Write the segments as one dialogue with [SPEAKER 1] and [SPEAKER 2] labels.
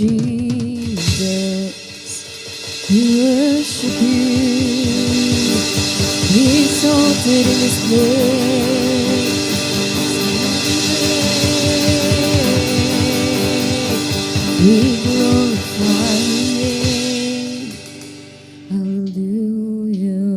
[SPEAKER 1] Jesus, we worship you. Be exalted in this place. We glorify your name. Hallelujah.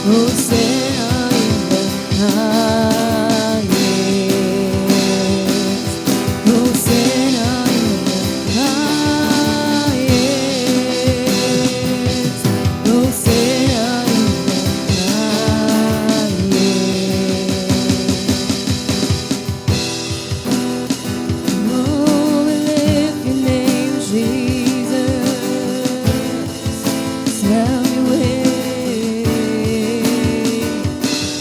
[SPEAKER 1] Hosanna in the highest. Hosanna in the highest. Hosanna in the highest. Oh, we lift your name, Jesus. Have your way.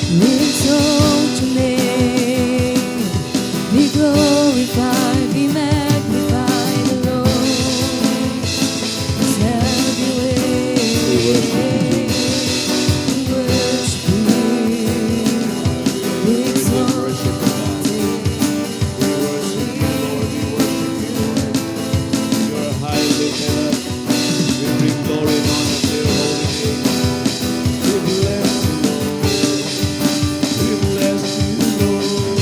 [SPEAKER 1] We exalt your name. Be glorified, be magnified, Lord. Have your way. We worship you. We exalt your name.
[SPEAKER 2] You are high lifted up. We bring glory and honor to your holy name. We bless you, Lord. We bless you, Lord.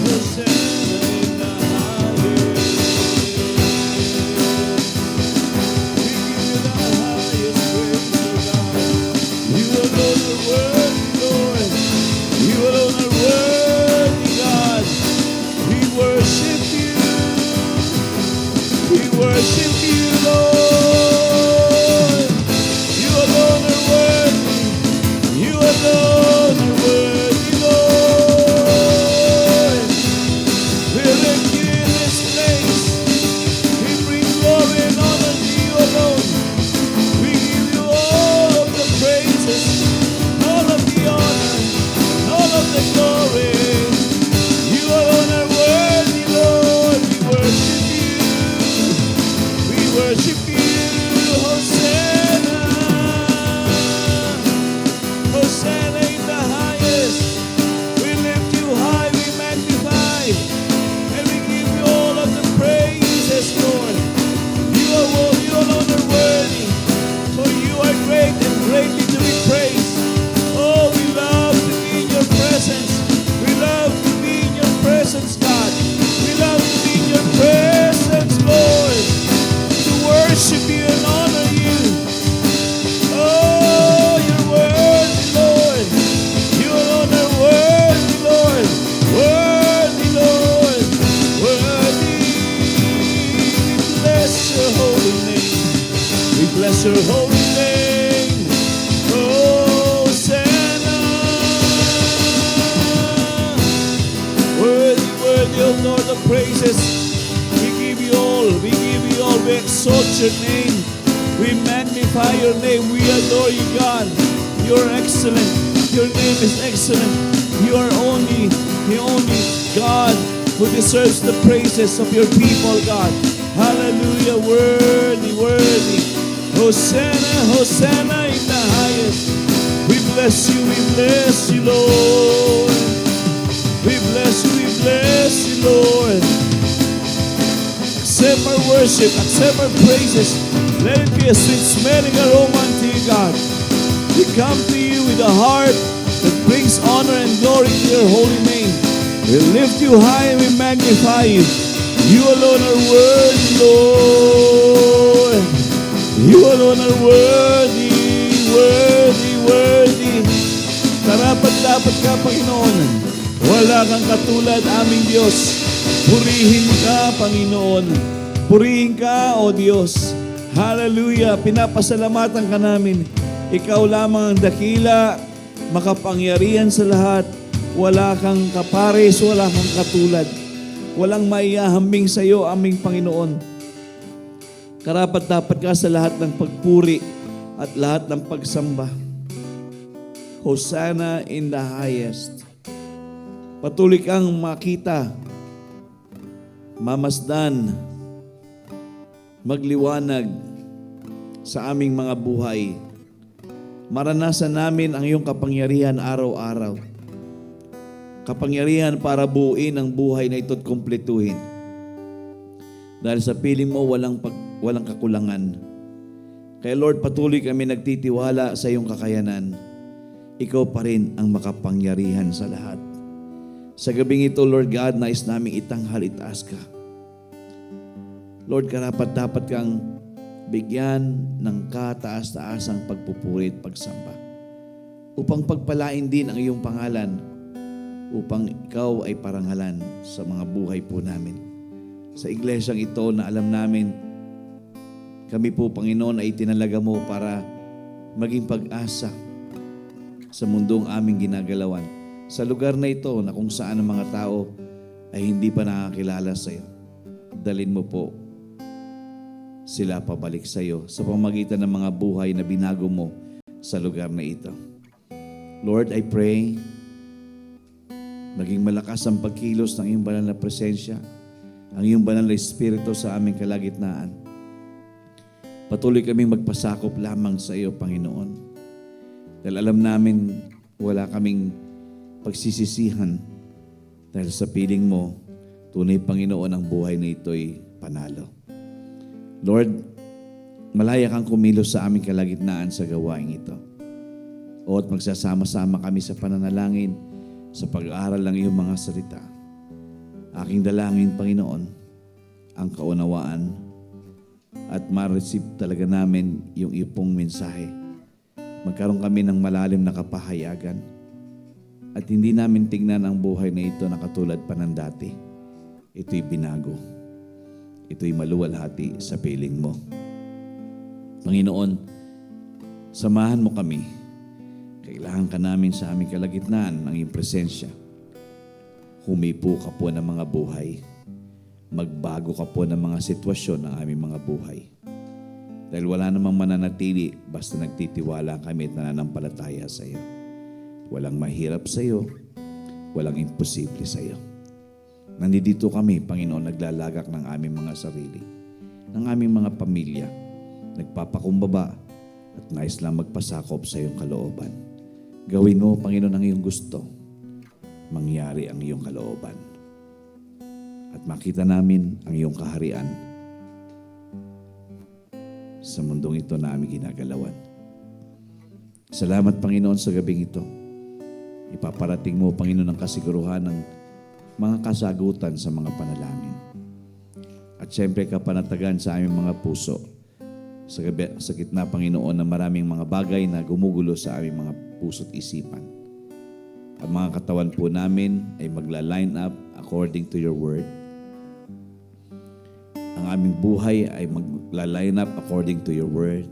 [SPEAKER 2] Hosanna in the highest. We give you the highest praise, O God. You alone are worthy, Lord. You alone are worthy, God. We worship you. We worship you, Lord. You alone are worthy. You alone are worthy, Lord. We lift you in this place. We bring glory and honor to you alone. We give you all of the praises, all of the honor, all of the glory. You alone are worthy, Lord. We worship you. We worship you. Hosanna. Hosanna in the highest. We lift you high, we magnify, and we give you all of the praises, Lord. You alone are worthy, for you are great and greatly to be praised. Oh, we love to be in your presence. We love to be in your presence, God. We love to be in your presence, Lord, to worship you and honor you. Oh, you're worthy, Lord. You alone are worthy, Lord. Worthy, Lord. Worthy. We bless your holy name. We bless your holy name. Hosanna. Worthy, worthy, O Lord, the praises. We give you all. We give you all. We exalt your name. We magnify your name. We adore you, God. You are excellent. Your name is excellent. You are the only God who deserves the praises of your people, God. Hallelujah. Worthy, worthy. Hosanna, Hosanna in the highest. We bless you, Lord. We bless you, Lord. Accept our worship, accept our praises. Let it be a sweet smelling aroma unto you, God. We come to you with a heart that brings honor and glory to your holy name. We lift you high and we magnify you. You alone are worthy, Lord. You alone are worthy, worthy, worthy. Karapat-dapat ka, Panginoon. Wala kang katulad, aming Diyos. Purihin ka, Panginoon. Purihin ka, O Diyos. Hallelujah. Pinapasalamatan ka namin. Ikaw lamang ang dakila, makapangyarihan sa lahat. Wala kang kapares, wala kang katulad. Walang maihahambing sa iyo, aming Panginoon. Karapat-dapat ka sa lahat ng pagpuri at lahat ng pagsamba. Hosanna in the highest. Patuloy kang makita, mamasdan, magliwanag sa aming mga buhay. Maranasan namin ang iyong kapangyarihan araw-araw. Kapangyarihan para buuin ang buhay na ito at kumpletuhin. Dahil sa piling mo, walang kakulangan. Kaya Lord, patuloy kami nagtitiwala sa iyong kakayanan. Ikaw pa rin ang makapangyarihan sa lahat. Sa gabing ito, Lord God, nais naming itanghal, itaas ka. Lord, karapat-dapat kang bigyan ng kataas-taasang pagpupuri at pagsamba, upang pagpalain din ang iyong pangalan, upang ikaw ay parangalan sa mga buhay po namin. Sa iglesyang ito na alam namin, kami po, Panginoon, ay tinalaga mo para maging pag-asa sa mundong aming ginagalawan. Sa lugar na ito na kung saan ang mga tao ay hindi pa nakakilala sa iyo, dalin mo po sila pabalik sa iyo sa pamamagitan ng mga buhay na binago mo sa lugar na ito. Lord, I pray, maging malakas ang pagkilos ng iyong banal na presensya, ang iyong banal na Espiritu sa aming kalagitnaan. Patuloy kaming magpasakop lamang sa iyo, Panginoon. Dahil alam namin wala kaming pagsisisihan dahil sa piling mo, tunay, Panginoon, ang buhay na ito'y panalo. Lord, malaya kang kumilos sa aming kalagitnaan sa gawain ito. O at magsasama-sama kami sa pananalangin, sa pag-aaral ng iyong mga salita. Aking dalangin, Panginoon, ang kaunawaan at ma-receive talaga namin yung iyong mensahe. Magkaroon kami ng malalim na kapahayagan at hindi namin tingnan ang buhay na ito na katulad pa ng dati. Ito'y binago. Ito'y maluwalhati sa piling mo. Panginoon, samahan mo kami. Kailangan ka namin sa aming kalagitnaan ng iyong presensya. Humipo ka po ng mga buhay. Magbago ka po ng mga sitwasyon ng aming mga buhay. Dahil wala namang mananatili basta nagtitiwala kami at nananampalataya sa iyo. Walang mahirap sa iyo, walang imposible sa iyo. Nandito kami, Panginoon, naglalagak ng aming mga sarili, ng aming mga pamilya, nagpapakumbaba at nais lang magpasakop sa iyong kalooban. Gawin mo, Panginoon, ang iyong gusto. Mangyari ang iyong kalooban. At makita namin ang iyong kaharian sa mundong ito na aming ginagalawan. Salamat, Panginoon, sa gabing ito. Ipaparating mo, Panginoon, ang kasiguruhan ng mga kasagutan sa mga panalangin. At siyempre, kapanatagan sa aming mga puso sa gitna, Panginoon, ng maraming mga bagay na gumugulo sa aming mga puso at isipan. Ang mga katawan po namin ay magla-line up according to your word. Ang aming buhay ay magla-line up according to your word.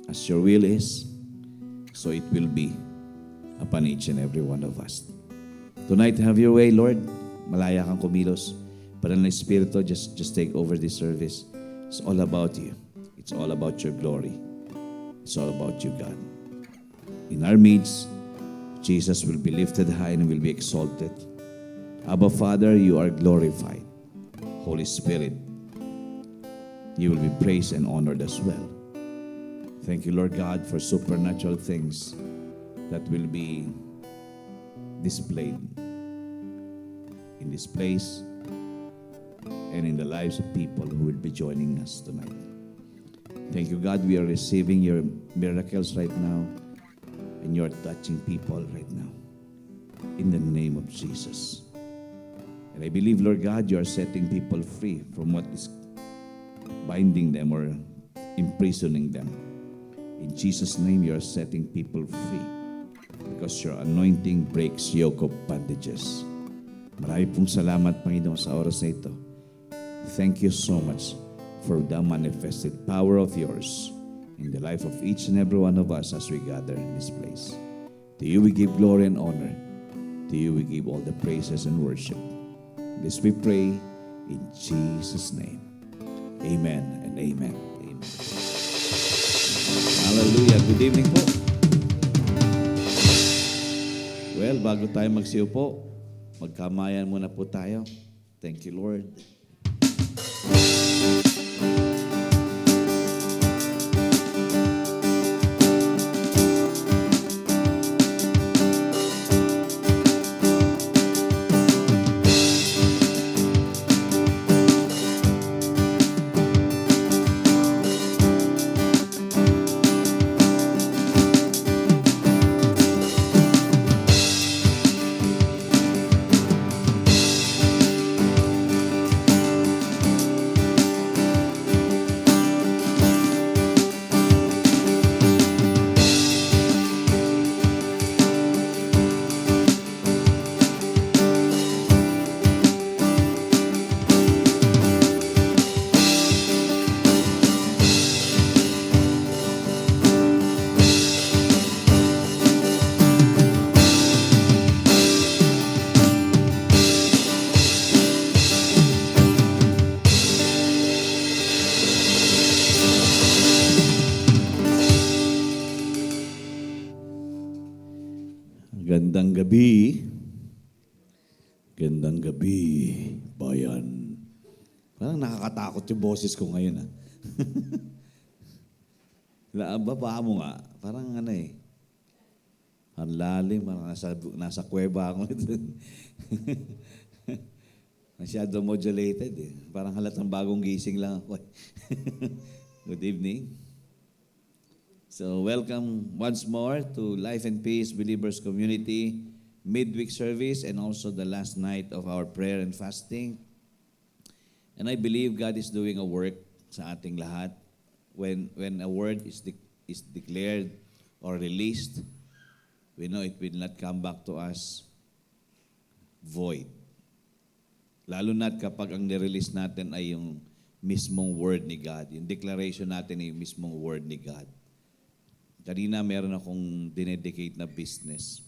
[SPEAKER 2] As your will is, so it will be upon each and every one of us. Tonight, have your way, Lord. Malaya kang kumilos. Banal na Espiritu, just take over this service. It's all about you. It's all about your glory. It's all about you, God. In our midst, Jesus will be lifted high and will be exalted. Abba, Father, you are glorified. Holy Spirit, you will be praised and honored as well. Thank you, Lord God, for supernatural things that will be displayed in this place and in the lives of people who will be joining us tonight. Thank you, God, we are receiving your miracles right now and you're touching people right now. In the name of Jesus. And I believe, Lord God, you are setting people free from what is binding them or imprisoning them. In Jesus' name, you are setting people free because your anointing breaks yoke of bondages. Marami pong salamat, Panginoon, sa oras na ito. Thank you so much for the manifested power of yours in the life of each and every one of us as we gather in this place. To you we give glory and honor. To you we give all the praises and worship. This we pray in Jesus' name. Amen and amen. Amen. Hallelujah. Good evening po. Well, bago tayo magsiupo, magkamayan muna po tayo. Thank you, Lord. gabi. Gandang gabi, bayan. Parang nakakatakot yung boses ko ngayon. Baba mo nga. Parang ano eh. Ang lalim, parang nasa kuweba ako. Masyado modulated eh. Parang halatang bagong gising lang ako. Good evening. So welcome once more to Life and Peace Believers Community midweek service and also the last night of our prayer and fasting. And I believe God is doing a work sa ating lahat. When a word is declared or released, we know it will not come back to us void. Lalo na kapag ang nirelease natin ay yung mismong word ni God. Yung declaration natin ay yung mismong word ni God. Kanina meron akong dinedicate na business.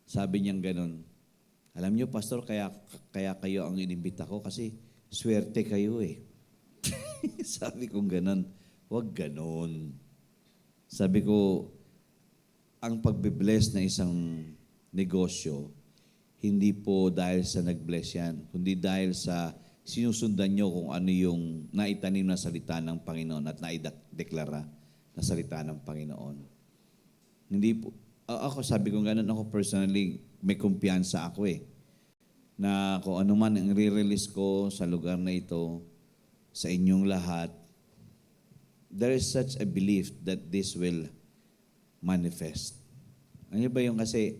[SPEAKER 2] Sabi niyang ganun, alam niyo, Pastor, kaya kayo ang inimbita ko kasi swerte kayo eh. Sabi kong ganun, huwag ganun. Sabi ko, ang pagbe-bless na isang negosyo, hindi po dahil sa nag-bless yan, kundi dahil sa sinusundan nyo kung ano yung naitanim na salita ng Panginoon at naideklara na salita ng Panginoon. Hindi po, ako sabi ko ganun, ako personally, may kumpiyansa ako eh. Na kung ano man ang re-release ko sa lugar na ito, sa inyong lahat, there is such a belief that this will manifest. Ano ba yung kasi,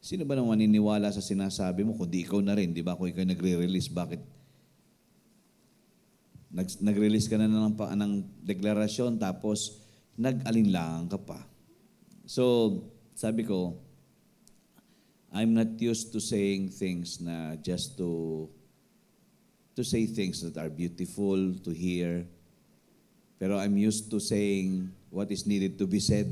[SPEAKER 2] sino ba nang maniniwala sa sinasabi mo, kundi ikaw na rin, di ba? Kung ikaw nagre-release, bakit? Nag-release ka na ng deklarasyon, tapos nag-alinlangan ka pa. So, sabi ko, I'm not used to saying things na just to say things that are beautiful to hear. Pero I'm used to saying what is needed to be said.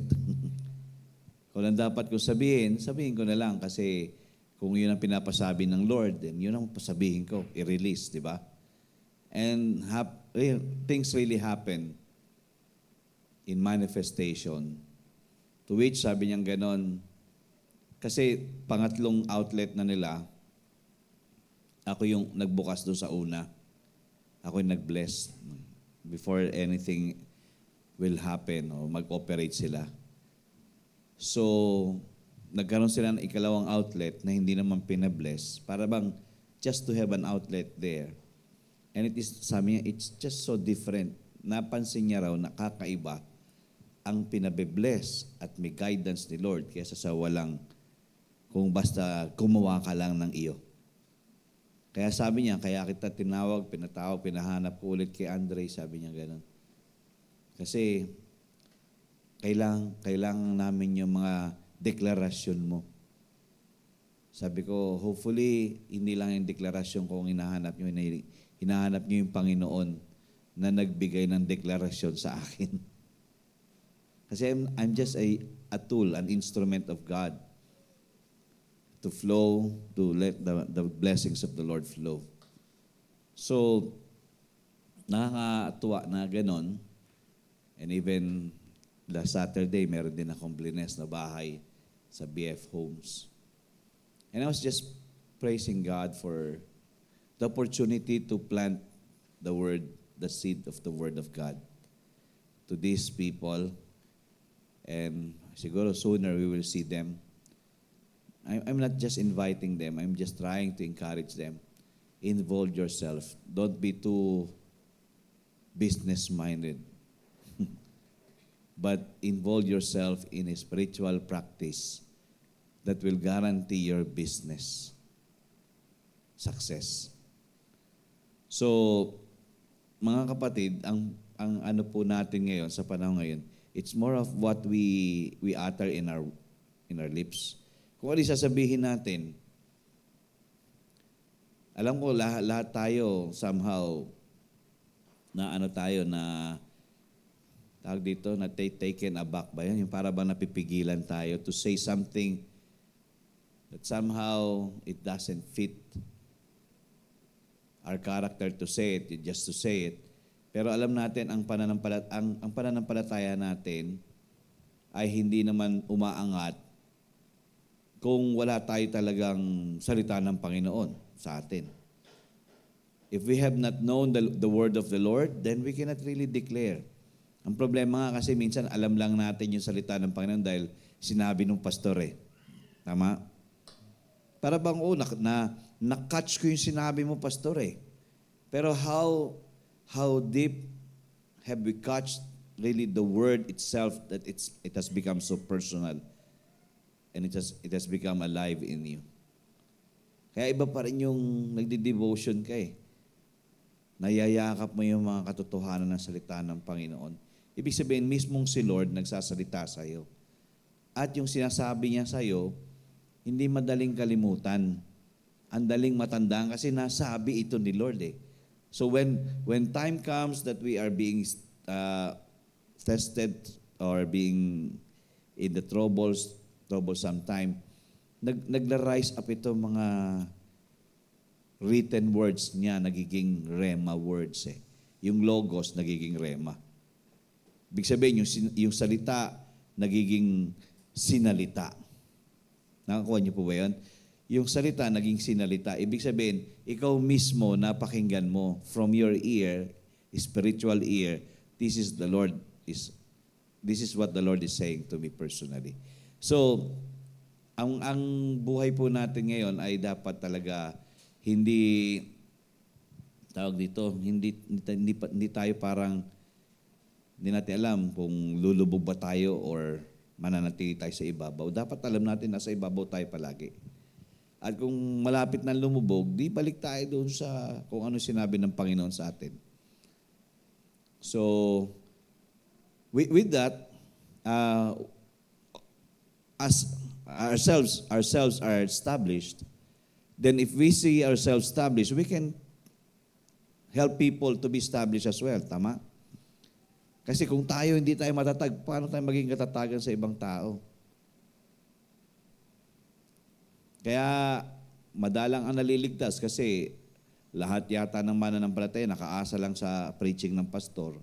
[SPEAKER 2] Kung ang dapat ko sabihin ko na lang kasi kung yun ang pinapasabi ng Lord, then yun ang pasabihin ko, i-release, di ba? And things really happen in manifestation. To which, sabi niyang ganon, kasi pangatlong outlet na nila, ako yung nagbukas doon sa una. Ako yung nag-bless before anything will happen o mag-operate sila. So, nagkaroon sila ng ikalawang outlet na hindi naman pinabless. Para bang just to have an outlet there. And it is, sabi niya, it's just so different. Napansin niya raw na kakaiba ang pinabe-bless at may guidance ni Lord kaysa sa walang kung basta gumawa ka lang ng iyo. Kaya sabi niya, kaya kita pinatawag, pinahanap ko ulit kay Andre, sabi niya gano'n. Kasi kailangan namin yung mga deklarasyon mo. Sabi ko, hopefully, hindi lang yung deklarasyon ko ang hinahanap nyo yung Panginoon na nagbigay ng deklarasyon sa akin. Kasi I'm just a tool, an instrument of God to flow, to let the blessings of the Lord flow. So, nakakatuwa na ganon. And even last Saturday, meron din akong blines na bahay sa BF Homes. And I was just praising God for the opportunity to plant the seed of the Word of God to these people. And siguro sooner we will see them. I'm not just inviting them. I'm just trying to encourage them. Involve yourself. Don't be too business-minded. But involve yourself in a spiritual practice that will guarantee your business success. So, mga kapatid, ang ano po natin ngayon, sa panahon ngayon, it's more of what we utter in our lips. Kung ano sasabihin natin, alam ko lahat tayo somehow na tawag dito, na taken aback ba yan? Yung para bang napipigilan tayo to say something that somehow it doesn't fit our character to say it, just to say it. Pero alam natin ang pananampalataya natin ay hindi naman umaangat
[SPEAKER 3] kung wala tayo talagang salita ng Panginoon sa atin. If we have not known the word of the Lord, then we cannot really declare. Ang problema nga kasi minsan alam lang natin yung salita ng Panginoon dahil sinabi ng pastor eh. Tama? Para bang na-catch ko yung sinabi mo, pastor eh. Pero how deep have we catched really the word itself that it has become so personal and it has become alive in you. Kaya iba pa rin yung nagdi-devotion ka eh. Nayayakap mo yung mga katotohanan ng salita ng Panginoon. Ibig sabihin, mismong si Lord nagsasalita sa iyo. At yung sinasabi niya sa iyo, hindi madaling kalimutan. Ang daling matandaan kasi nasabi ito ni Lord eh. So when time comes that we are being tested or being in the troublesome time, nagla-rise up ito mga written words niya, nagiging rema words eh. Yung logos, nagiging rema. Ibig sabihin, yung salita, nagiging sinalita. Nakakuha niyo po ba yun? Yung salita, naging sinalita. Ibig sabihin, ikaw mismo, napakinggan mo from your ear, spiritual ear, this is what the Lord is saying to me personally. So, ang buhay po natin ngayon ay dapat talaga hindi tayo parang hindi natin alam kung lulubog ba tayo or mananatili tayo sa ibabaw. Dapat alam natin nasa ibabaw tayo palagi. At kung malapit na lumubog, di balik tayo doon sa kung ano sinabi ng Panginoon sa atin. So, with that, as ourselves are established, then if we see ourselves established, we can help people to be established as well. Tama? Kasi kung hindi tayo matatag, paano tayo maging katatagan sa ibang tao? Kaya madalang ang naliligtas kasi lahat yata ng mananampalataya nakaasa lang sa preaching ng pastor.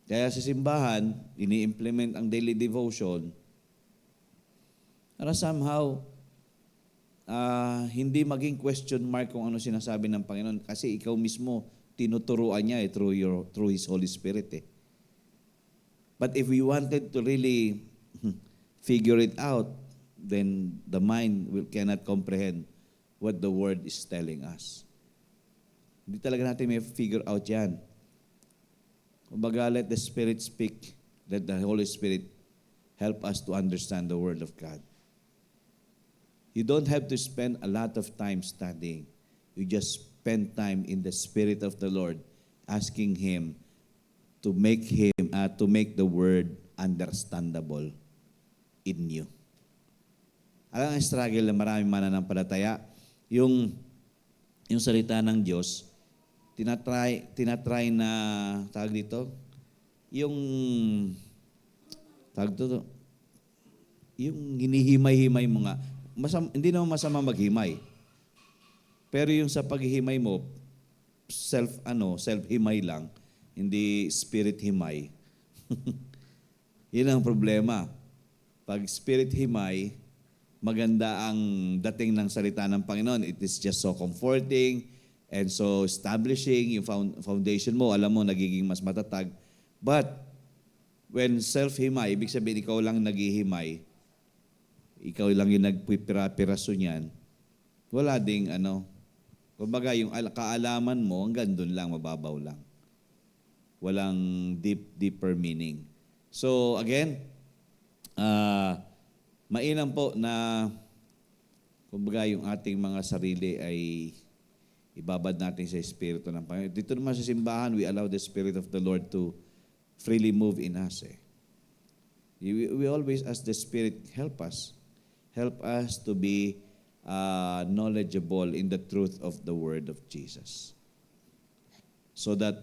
[SPEAKER 3] Kaya sa simbahan, ini-implement ang daily devotion para somehow hindi maging question mark kung ano sinasabi ng Panginoon kasi ikaw mismo tinuturuan niya through His Holy Spirit eh. But if we wanted to really figure it out, then the mind cannot comprehend what the Word is telling us. Hindi talaga natin may figure out yan. Kumbaga, let the Spirit speak. Let the Holy Spirit help us to understand the Word of God. You don't have to spend a lot of time studying. You just spend time in the Spirit of the Lord, asking Him to make the Word understandable in you. Alam ang struggle na maraming mananampalataya, yung salita ng Diyos, tinatry na, tawag dito, yung hinihimay-himay mo nga. Hindi naman masama maghimay. Pero yung sa paghihimay mo, self-himay lang, hindi spirit-himay. Yun ang problema. Pag spirit-himay, maganda ang dating ng salita ng Panginoon. It is just so comforting and so establishing yung foundation mo. Alam mo, nagiging mas matatag. But, when self-himay, ibig sabihin, ikaw lang naghihimay, ikaw lang yung nagpipira-piraso niyan, wala ding kumbaga yung kaalaman mo, hanggang doon lang, mababaw lang. Walang deeper meaning. So, again, mainam po na kumbaga yung ating mga sarili ay ibabad natin sa Espiritu ng Panginoon. Dito naman sa simbahan, we allow the Spirit of the Lord to freely move in us. We always ask the Spirit, help us. Help us to be knowledgeable in the truth of the Word of Jesus. So that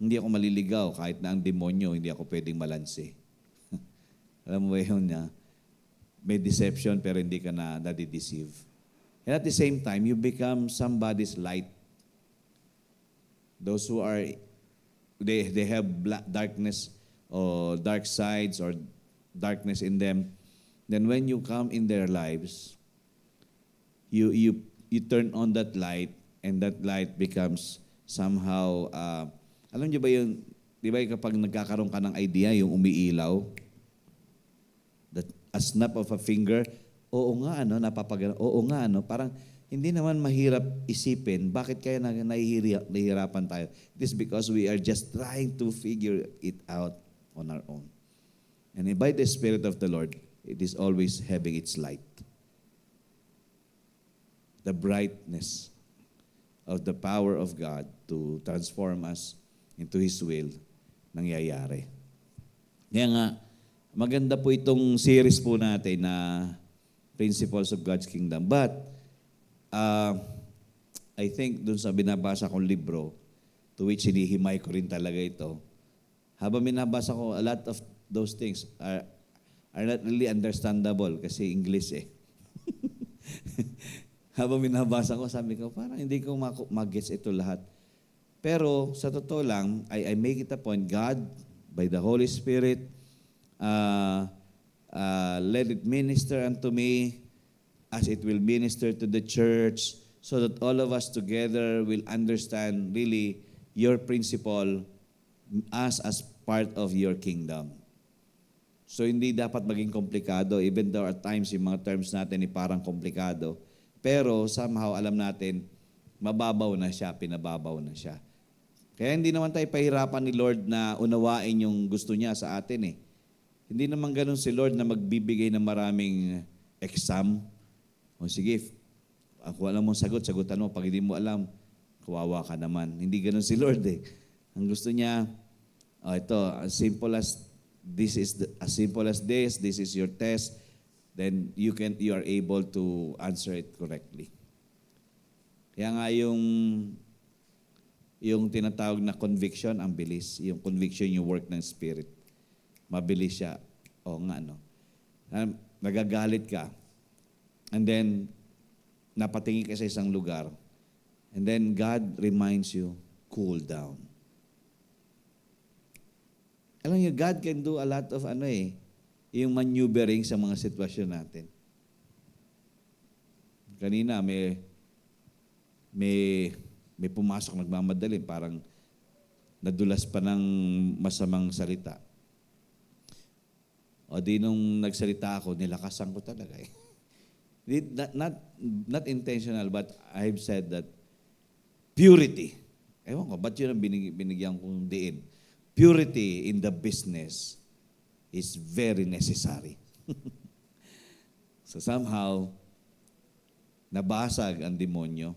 [SPEAKER 3] hindi ako maliligaw kahit na ang demonyo, hindi ako pwedeng malansi. Alam mo yun na may deception pero hindi ka na nadideceive. And at the same time, you become somebody's light. Those who are, they have darkness or dark sides or darkness in them, then when you come in their lives, you turn on that light, and that light becomes somehow, alam niyo ba yung, di ba kapag nagkakaroon ka ng idea, yung umiilaw, that a snap of a finger, oo nga, oo nga, parang hindi naman mahirap isipin, bakit kaya nahihirapan tayo? It is because we are just trying to figure it out on our own. And by the Spirit of the Lord, it is always having its light. The brightness of the power of God to transform us into His will nangyayari. Kaya nga, maganda po itong series po natin na Principles of God's Kingdom. But, I think dun sa binabasa kong libro, to which hinihimay ko rin talaga ito, habang binabasa ko, a lot of those things are not really understandable kasi English eh. Habang binabasa ko, sabi ko, parang hindi ko mag-gets ito lahat. Pero sa totoo lang, I make it a point, God, by the Holy Spirit, let it minister unto me as it will minister to the church, so that all of us together will understand really your principle as part of your kingdom. So hindi dapat maging komplikado, even though at times yung mga terms natin parang komplikado, pero somehow alam natin, mababaw na siya, pinababaw na siya. Kaya hindi naman tayo pahirapan ni Lord na unawain yung gusto niya sa atin eh. Hindi naman ganun si Lord na magbibigay ng maraming exam. O sige, kung alam mo sagot, sagutan mo. Pag hindi mo alam, kawawa ka naman. Hindi ganun si Lord eh. Ang gusto niya, ito, as simple as this, this is your test, then you are able to answer it correctly. Kaya nga yung tinatawag na conviction, ang bilis. Yung conviction, yung work ng Spirit. Mabilis siya. O nga, nagagalit ka. And then, napatingin ka sa isang lugar. And then, God reminds you, cool down. Alam niyo, God can do a lot of yung maneuvering sa mga sitwasyon natin. Kanina, may pumasok nagmamadali, parang nadulas pa ng masamang salita. O di nung nagsalita ako, nilakasan ko talaga eh. Not intentional, but I've said that purity. Ewan ko, ba't yun ang binigyan kong diin? Purity in the business is very necessary. So somehow, nabasag ang demonyo.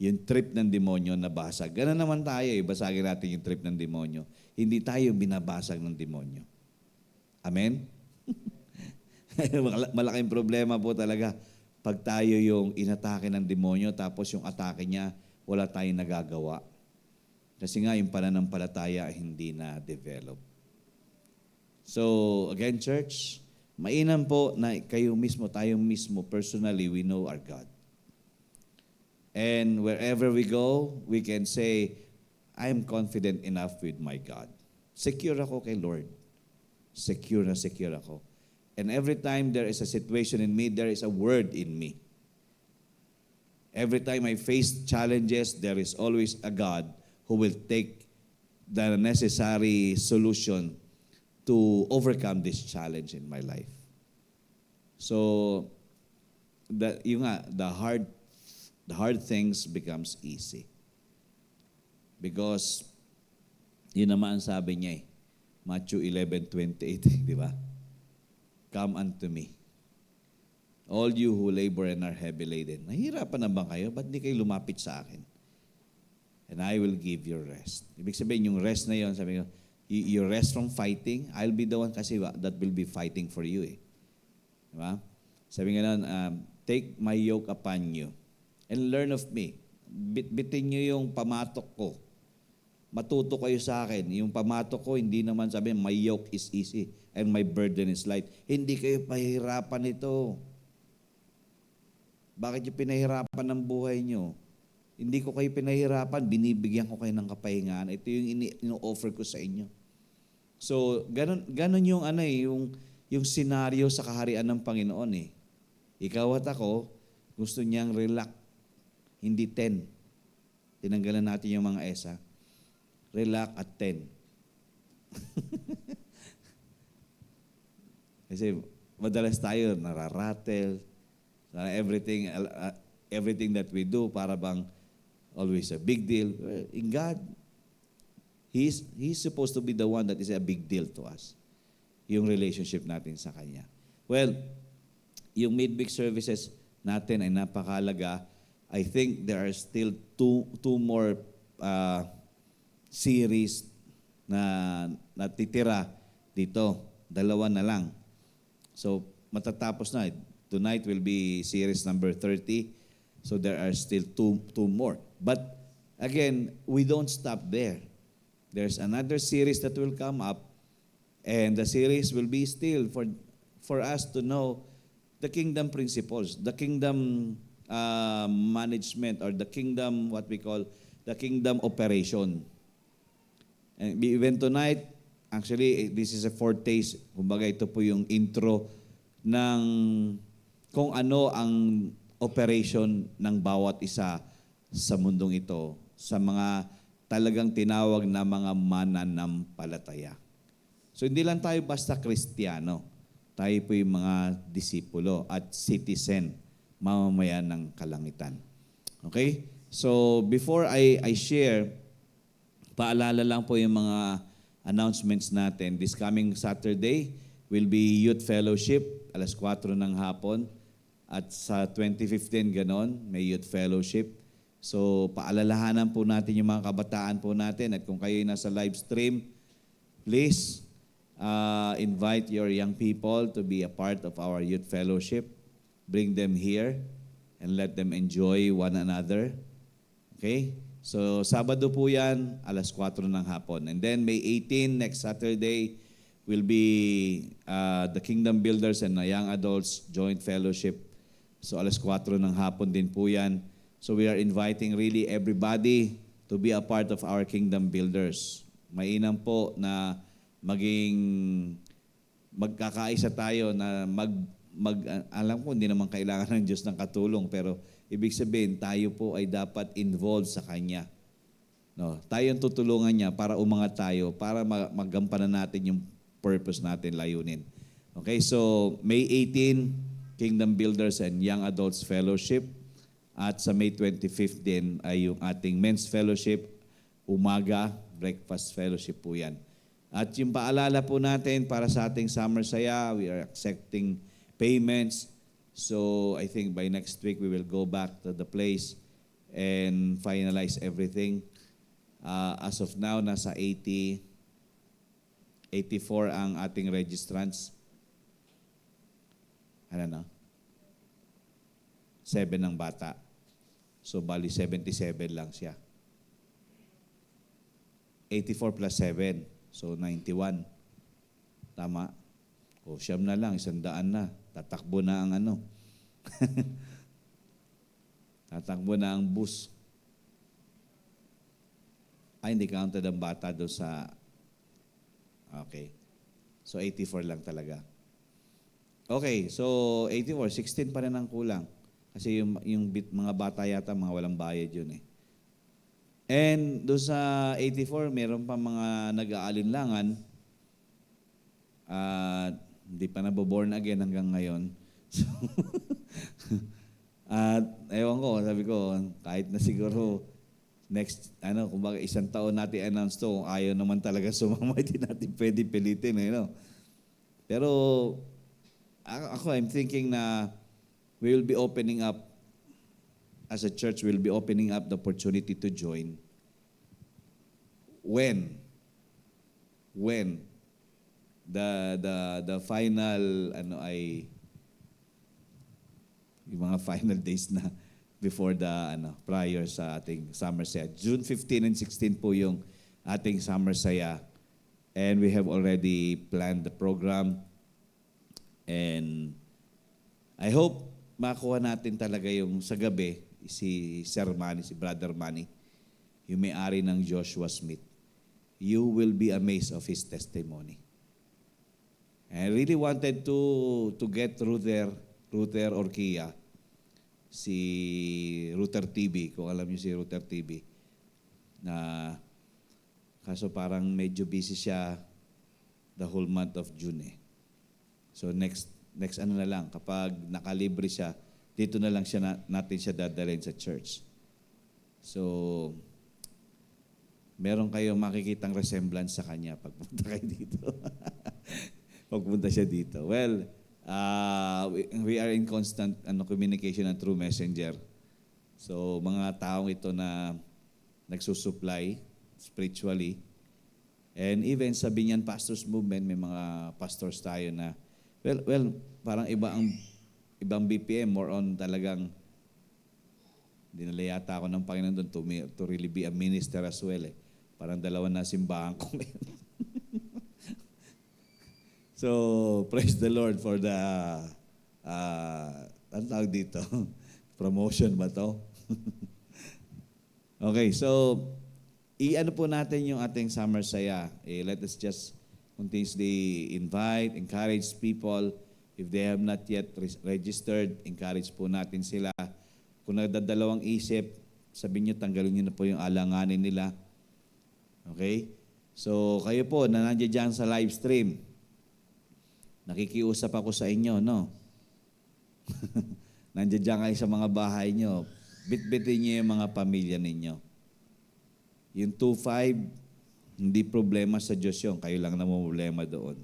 [SPEAKER 3] Yung trip ng demonyo nabasag. Ganun naman tayo eh, basagin natin yung trip ng demonyo. Hindi tayo binabasag ng demonyo. Amen? Malaking problema po talaga pag tayo yung inatake ng demonyo tapos yung atake niya, wala tayong nagagawa. Kasi nga yung pananampalataya hindi na-develop. So, again, church, mainam po na kayo mismo, tayo mismo, personally, we know our God. And wherever we go, we can say, I am confident enough with my God. Secure ako kay Lord. Secure na secure ako. And every time there is a situation in me, there is a word in me. Every time I face challenges, there is always a God who will take the necessary solution to overcome this challenge in my life. So, the hard things becomes easy. Because, yun naman ang sabi niya eh, Matthew 11:28, di ba? Come unto me, all you who labor and are heavy laden. Nahihirapan na ba kayo? Ba't di kayo lumapit sa akin? And I will give you rest. Ibig sabihin, yung rest na yun, sabi ko, you rest from fighting, I'll be the one kasi that will be fighting for you eh. Diba? Sabi nga nun, take my yoke upon you and learn of me. Bitin nyo yung pamatok ko. Matuto kayo sa akin. Yung pamatok ko, hindi naman sabi, my yoke is easy and my burden is light. Hindi kayo pahirapan ito. Bakit yung pinahirapan ng buhay nyo? Hindi ko kayo pinahirapan, binibigyan ko kayo ng kapahingaan. Ito yung ino-offer ko sa inyo. So, ganun yung yung senaryo sa kaharian ng Panginoon eh. Ikaw at ako, gusto niyang relax, hindi 10. Tinanggalan natin yung mga S, ha? Relax at 10. Kasi madalas tayo nararatel, everything that we do para bang always a big deal. In God, He's supposed to be the one that is a big deal to us. Yung relationship natin sa Kanya. Well, yung midweek services natin ay napakalaga. I think there are still two more series na natitira dito. 2 na lang. So, matatapos na. Tonight will be series number 30. So, there are still two more. But, again, we don't stop there. There's another series that will come up, and the series will be still for us to know the kingdom principles, the kingdom management, or the kingdom, what we call, the kingdom operation. And even tonight, actually, this is a foretaste. Kumbaga, ito po yung intro ng kung ano ang operation ng bawat isa sa mundong ito, sa mga talagang tinawag na mga mananampalataya. So hindi lang tayo basta Kristiyano, tayo po yung mga disipulo at citizen, mamamayan ng kalangitan. Okay? So before I share, paalala lang po yung mga announcements natin. This coming Saturday will be Youth Fellowship, 4:00 ng hapon. At sa 2015, ganon, may Youth Fellowship. So, paalalahanan po natin yung mga kabataan po natin. At kung kayo nasa live stream, please invite your young people to be a part of our Youth Fellowship. Bring them here and let them enjoy one another. Okay? So, Sabado po yan, 4:00 ng hapon. And then, May 18, next Saturday, will be the Kingdom Builders and the Young Adults Joint Fellowship. So, 4:00 ng hapon din po yan. So we are inviting really everybody to be a part of our Kingdom Builders. Mainam po na magkakaisa tayo na alam ko hindi naman kailangan ng Diyos ng katulong, pero ibig sabihin tayo po ay dapat involved sa Kanya. No, tayo ang tutulungan niya para umangat tayo, para magampanan natin yung purpose natin, layunin. Okay, so May 18, Kingdom Builders and Young Adults Fellowship. At sa May 25th din ay yung ating Men's Fellowship, umaga, breakfast fellowship po yan. At yung paalala po natin para sa ating Summer Saya, we are accepting payments. So I think by next week we will go back to the place and finalize everything. As of now, nasa 84 ang ating registrants. Ano na? 7 ng bata. So, bali 77 lang siya. 84 plus 7. So, 91. Tama? O, siyam na lang, 100 na. Tatakbo na ang ano. Tatakbo na ang bus. Ay, hindi counted ang bata doon sa... Okay. So, 84 lang talaga. Okay, so 84, 16 pa rin ang kulang. Kasi yung mga bata yata, mga walang bayad yun eh. And doon sa 84, meron pa mga nag-aalinlangan. Hindi pa naboborn again hanggang ngayon. So, at ewan ko, sabi ko, kahit na siguro next, kumbaga 1 taon natin announce to, kung ayaw naman talaga sumama, hindi natin pwede pilitin. Pero ako, I'm thinking na we will be opening up, as a church, we'll be opening up the opportunity to join. When the final, yung mga final days na before the, prior sa ating Summer Saya. June 15 and 16 po yung ating Summer Saya. And we have already planned the program. And I hope makuha natin talaga yung sa gabi, si Sir Manny, si Brother Manny, yung may-ari ng Joshua Smith. you will be amazed of his testimony. And I really wanted to get Ruther Orquia, si Ruther TV, kung alam niyo si Ruther TV, na kaso parang medyo busy siya the whole month of June eh. So next ano na lang, kapag nakalibre siya, dito na lang natin siya dadalhin sa church. So, meron kayong makikitang resemblance sa kanya pagpunta kayo dito. Pagpunta siya dito. Well, we are in constant communication through messenger. So, mga taong ito na nagsusupply spiritually. And even sa Binyan Pastors Movement, may mga pastors tayo na, well, parang ibang BPM, more on talagang, dinala yata ako ng Panginoon doon to really be a minister as well eh. Parang dalawa na simbahan ko ngayon. So, praise the Lord for the, ano tawag dito? Promotion ba to? Okay, so, i-ano po natin yung ating summer saya. Let us just continuously invite, encourage people. If they have not yet registered, encourage po natin sila. Kung nagdadalawang isip, sabihin nyo, tanggalin nyo na po yung alanganin nila. Okay? So, kayo po na nandiyan dyan sa live stream, nakikiusap ako sa inyo, no? Nandiyan dyan kayo sa mga bahay nyo, bitbitin nyo yung mga pamilya ninyo. Yung 2.5, hindi problema sa Diyos yun. Kayo lang na problema doon.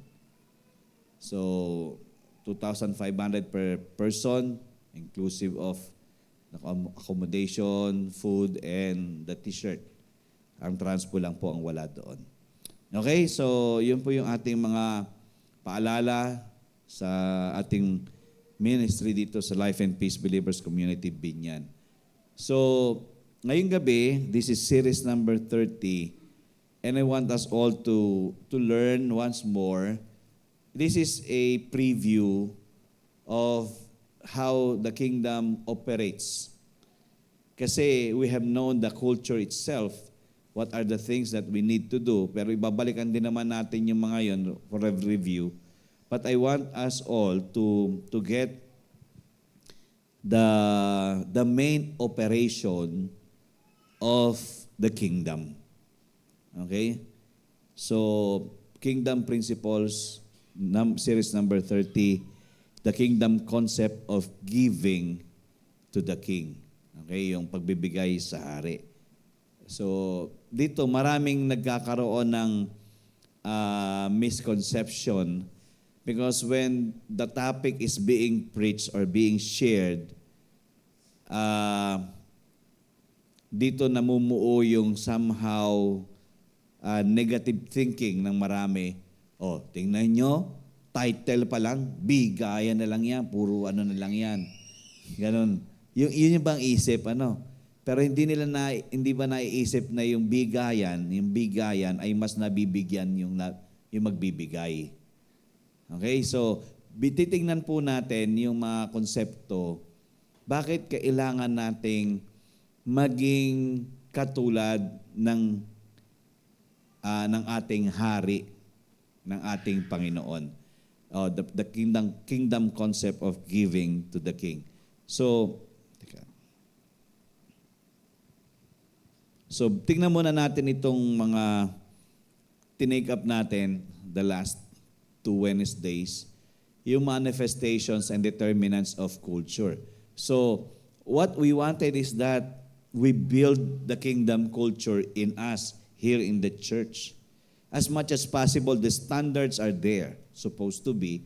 [SPEAKER 3] So, 2,500 per person, inclusive of accommodation, food, and the t-shirt. Ang transpo lang po ang wala doon. Okay, so yun po yung ating mga paalala sa ating ministry dito sa Life and Peace Believers Community Binyan. So, ngayong gabi, this is series number 30, and I want us all to learn once more. This is a preview of how the kingdom operates. Kasi we have known the culture itself, what are the things that we need to do, pero ibabalikan din naman natin yung mga yon for a review. But I want us all to get the main operation of the kingdom. Okay? So, kingdom principles, series number 30, the kingdom concept of giving to the king. Okay? Yung pagbibigay sa hari. So, dito maraming nagkakaroon ng misconception because when the topic is being preached or being shared, dito namumuo yung somehow negative thinking ng marami. Oh, tingnan nyo, title pa lang, bigayan na lang yan, puro ano na lang yan. Ganon. Yun yung bang isip, ano? Pero hindi ba naiisip na yung bigayan ay mas nabibigyan yung magbibigay. Okay, so titingnan po natin yung mga konsepto. Bakit kailangan nating maging katulad ng ating hari, ng ating Panginoon? The kingdom concept of giving to the king. So, tingnan muna natin itong mga tinake up natin the last 2 Wednesdays, yung manifestations and determinants of culture. So, what we wanted is that we build the kingdom culture in us here in the church. As much as possible, the standards are there, supposed to be,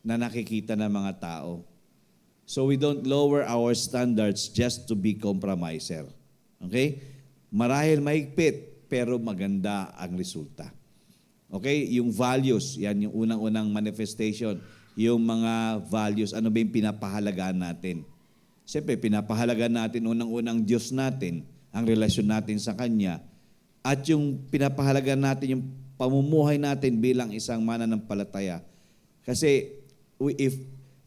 [SPEAKER 3] na nakikita ng mga tao. So, we don't lower our standards just to be compromiser. Okay? Marahil mahigpit, pero maganda ang resulta. Okay? Yung values, yan yung unang-unang manifestation. Yung mga values, ano ba yung pinapahalagaan natin? Siyempre, pinapahalagaan natin unang-unang Diyos natin, ang relasyon natin sa Kanya, at yung pinapahalagaan natin yung pamumuhay natin bilang isang mananampalataya. Kasi,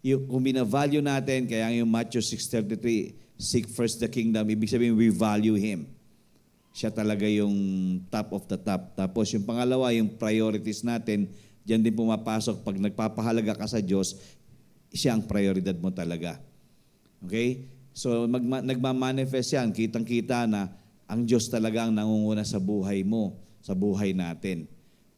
[SPEAKER 3] kung bina-value natin, kaya yung Matthew 6:33, seek first the kingdom, ibig sabihin, we value Him. siya talaga yung top of the top. Tapos yung pangalawa, yung priorities natin, diyan din pumapasok pag nagpapahalaga ka sa Diyos, siya ang prioridad mo talaga. Okay? So nagmamanifest yan, kitang-kita na ang Diyos talaga ang nangunguna sa buhay mo, sa buhay natin.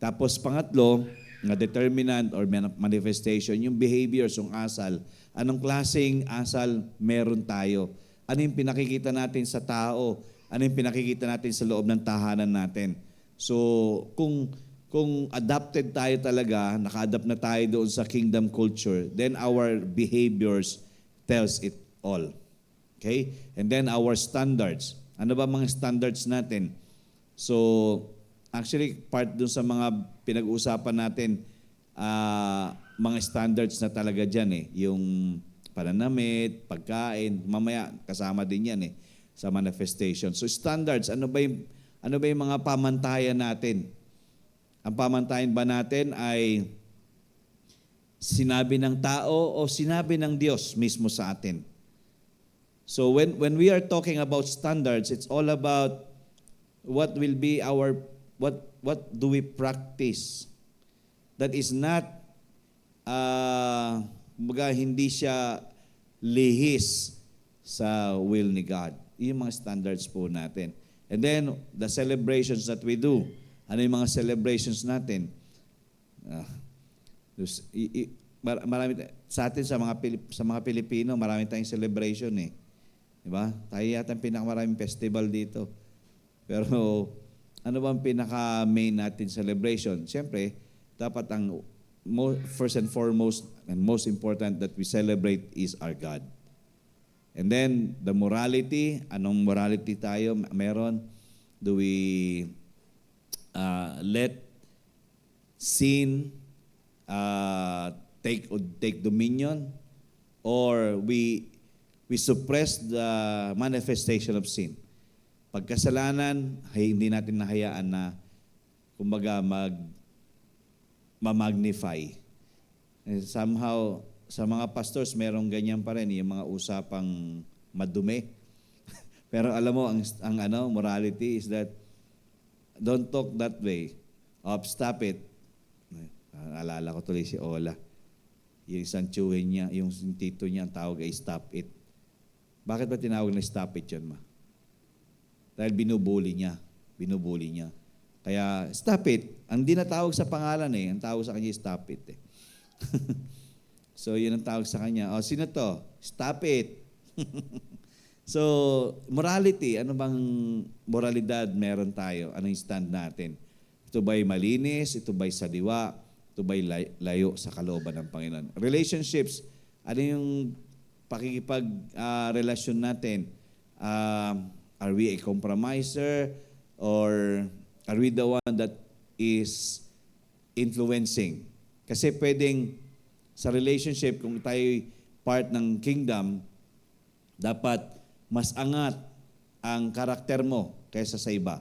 [SPEAKER 3] Tapos pangatlo, na determinant or manifestation, yung behaviors, yung asal. Anong klaseng asal meron tayo? Ano yung pinakikita natin sa tao? Ano yung pinakikita natin sa loob ng tahanan natin? So, kung adapted tayo talaga, naka-adapt na tayo doon sa kingdom culture, then our behaviors tells it all. Okay? And then our standards. Ano ba mga standards natin? So, actually, part doon sa mga pinag-uusapan natin, mga standards na talaga dyan eh. Yung pananamit, pagkain, mamaya kasama din yan eh sa manifestation. So standards, ano ba yung mga pamantayan natin? Ang pamantayan ba natin ay sinabi ng tao o sinabi ng Diyos mismo sa atin? So when we are talking about standards, it's all about what will be our what do we practice that is not hindi siya lihis sa will ni God. Yung mga standards po natin. And then, the celebrations that we do. Ano yung mga celebrations natin? Marami, sa atin, sa mga Pilipino, marami tayong celebration eh. Diba? Tayo yata ang pinakamaraming festival dito. Pero, ano bang pinaka-main natin celebration? Siyempre, dapat ang first and foremost and most important that we celebrate is our God. And then, the morality, anong morality tayo meron? Do we let sin take dominion? Or we suppress the manifestation of sin? Pagkasalanan, hindi natin nahayaan na kumbaga ma-magnify. And somehow, sa mga pastors, merong ganyan pa rin, yung mga usapang madumi. Pero alam mo, ang morality is that, don't talk that way. Stop it. Alala ko tuloy si Ola. Yung isang tiyuhin niya, yung tito niya, ang tawag ay stop it. Bakit ba tinawag na stop it yun, ma? Dahil binubuli niya. Kaya, stop it. Ang di natawag sa pangalan eh. Ang tawag sa kanya, stop it eh. So, yun ang tawag sa kanya. Sino to? Stop it. So, morality. Ano bang moralidad meron tayo? Ano yung stand natin? Ito ba'y malinis? Ito ba'y saliwa? Ito ba'y layo sa kalooban ng Panginoon? Relationships. Ano yung pakikipag-relasyon natin? Are we a compromiser? Or are we the one that is influencing? Kasi pwedeng sa relationship, kung tayo part ng kingdom, dapat mas angat ang karakter mo kaysa sa iba.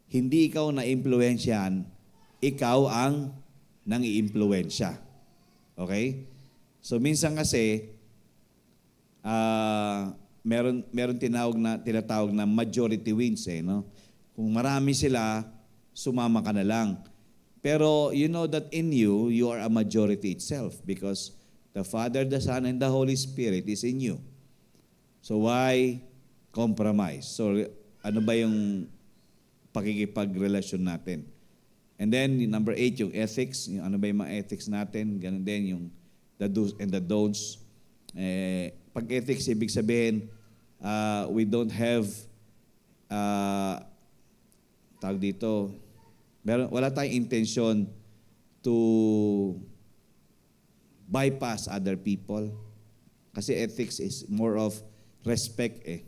[SPEAKER 3] Hindi ikaw na-impluensyahan, ikaw ang nang-i-impluensya. Okay? So minsan kasi, meron tinatawag na majority wins eh, no? Kung marami sila, sumama ka na lang. Pero you know that in you, you are a majority itself because the Father, the Son, and the Holy Spirit is in you. So why compromise? So ano ba yung pakikipagrelasyon natin? And then number 8, yung ethics. Yung ano ba yung mga ethics natin? Ganun din yung the do's and the don'ts. Pag ethics, ibig sabihin, we don't have tawag dito, wala tayong intention to bypass other people. Kasi ethics is more of respect eh.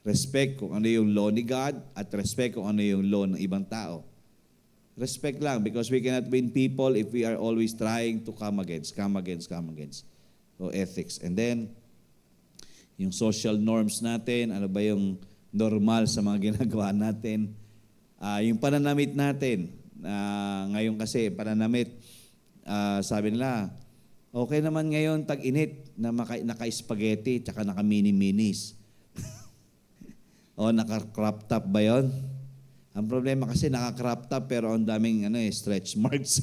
[SPEAKER 3] Respect kung ano yung law ni God at respect kung ano yung law ng ibang tao. Respect lang because we cannot win people if we are always trying to come against. So ethics. And then, yung social norms natin, ano ba yung normal sa mga ginagawa natin. Yung pananamit natin, ngayon kasi pananamit, sabi nila, okay naman ngayon tag-init na naka-spaghetti tsaka naka-mini-minis. O naka-crop top ba yon? Ang problema kasi naka-crop top pero ang daming stretch marks.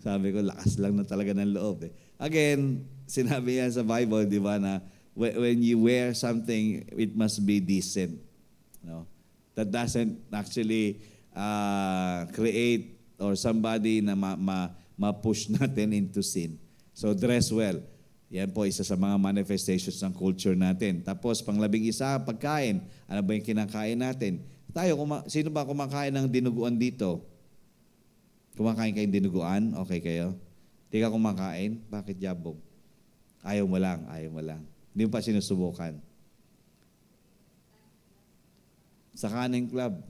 [SPEAKER 3] Sabi ko, lakas lang na talaga ng loob eh. Again, sinabi yan sa Bible, di ba, na when you wear something, it must be decent. No? That doesn't actually create or somebody na ma-push natin into sin. So dress well. Yan po isa sa mga manifestations ng culture natin. Tapos panglabing-isa, pagkain. Ano ba yung kinakain natin? Tayo, sino ba kumakain ng dinuguan dito? Kumakain kayong dinuguan? Okay kayo? Di ka kumakain? Bakit jabog? Ayaw mo lang. Hindi mo pa sinusubukan. Sa Kanin Club,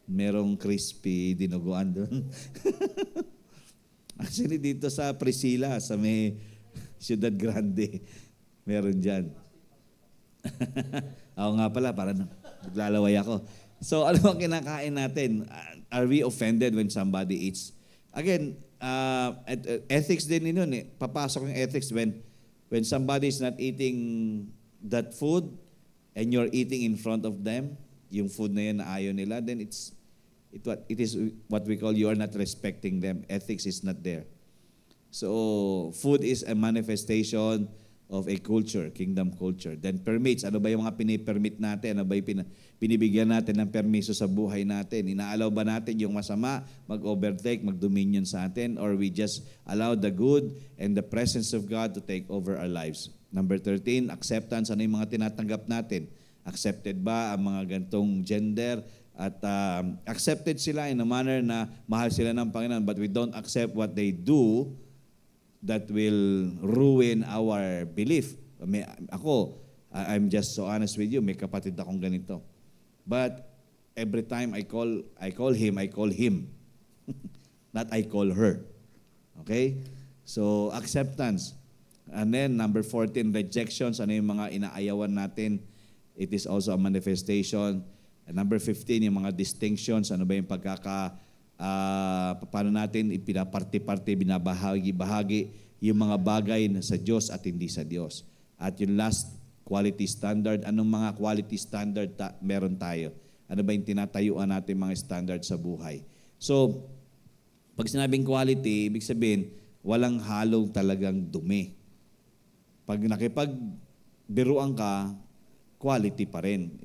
[SPEAKER 3] merong crispy dinuguan doon. Actually, dito sa Priscilla, sa may Ciudad Grande, meron dyan. Ako nga pala, parang naglalaway ako. So, ano ang kinakain natin? Are we offended when somebody eats? Again, ethics din yun eh. Papasok yung ethics when somebody is not eating that food and you're eating in front of them, yung food na yan na ayaw nila, then it is what we call you are not respecting them. Ethics is not there. So, food is a manifestation of a culture, kingdom culture. Then permits, ano ba yung mga pinipermit natin? Ano ba yung binibigyan natin ng permiso sa buhay natin? Inaalaw ba natin yung masama, mag-overtake, mag-dominion sa atin? Or we just allow the good and the presence of God to take over our lives? Number 13, acceptance. Ano yung mga tinatanggap natin? Accepted ba ang mga gantong gender? At accepted sila in a manner na mahal sila ng Panginoon, but we don't accept what they do that will ruin our belief. I'm just so honest with you, may kapatid akong ganito. But every time I call him. Not I call her. Okay? So, acceptance. And then, number 14, rejections. Ano yung mga inaayawan natin? It is also a manifestation. And number 15, yung mga distinctions. Ano ba yung paano natin ipinaparti-parti, binabahagi-bahagi yung mga bagay na sa Diyos at hindi sa Diyos. At yung last, quality standard. Anong mga quality standard meron tayo? Ano ba yung tinatayuan natin mga standard sa buhay? So, pag sinabing quality, ibig sabihin, walang halong talagang dumi. Pag nakipagbiruan ka, quality pa rin.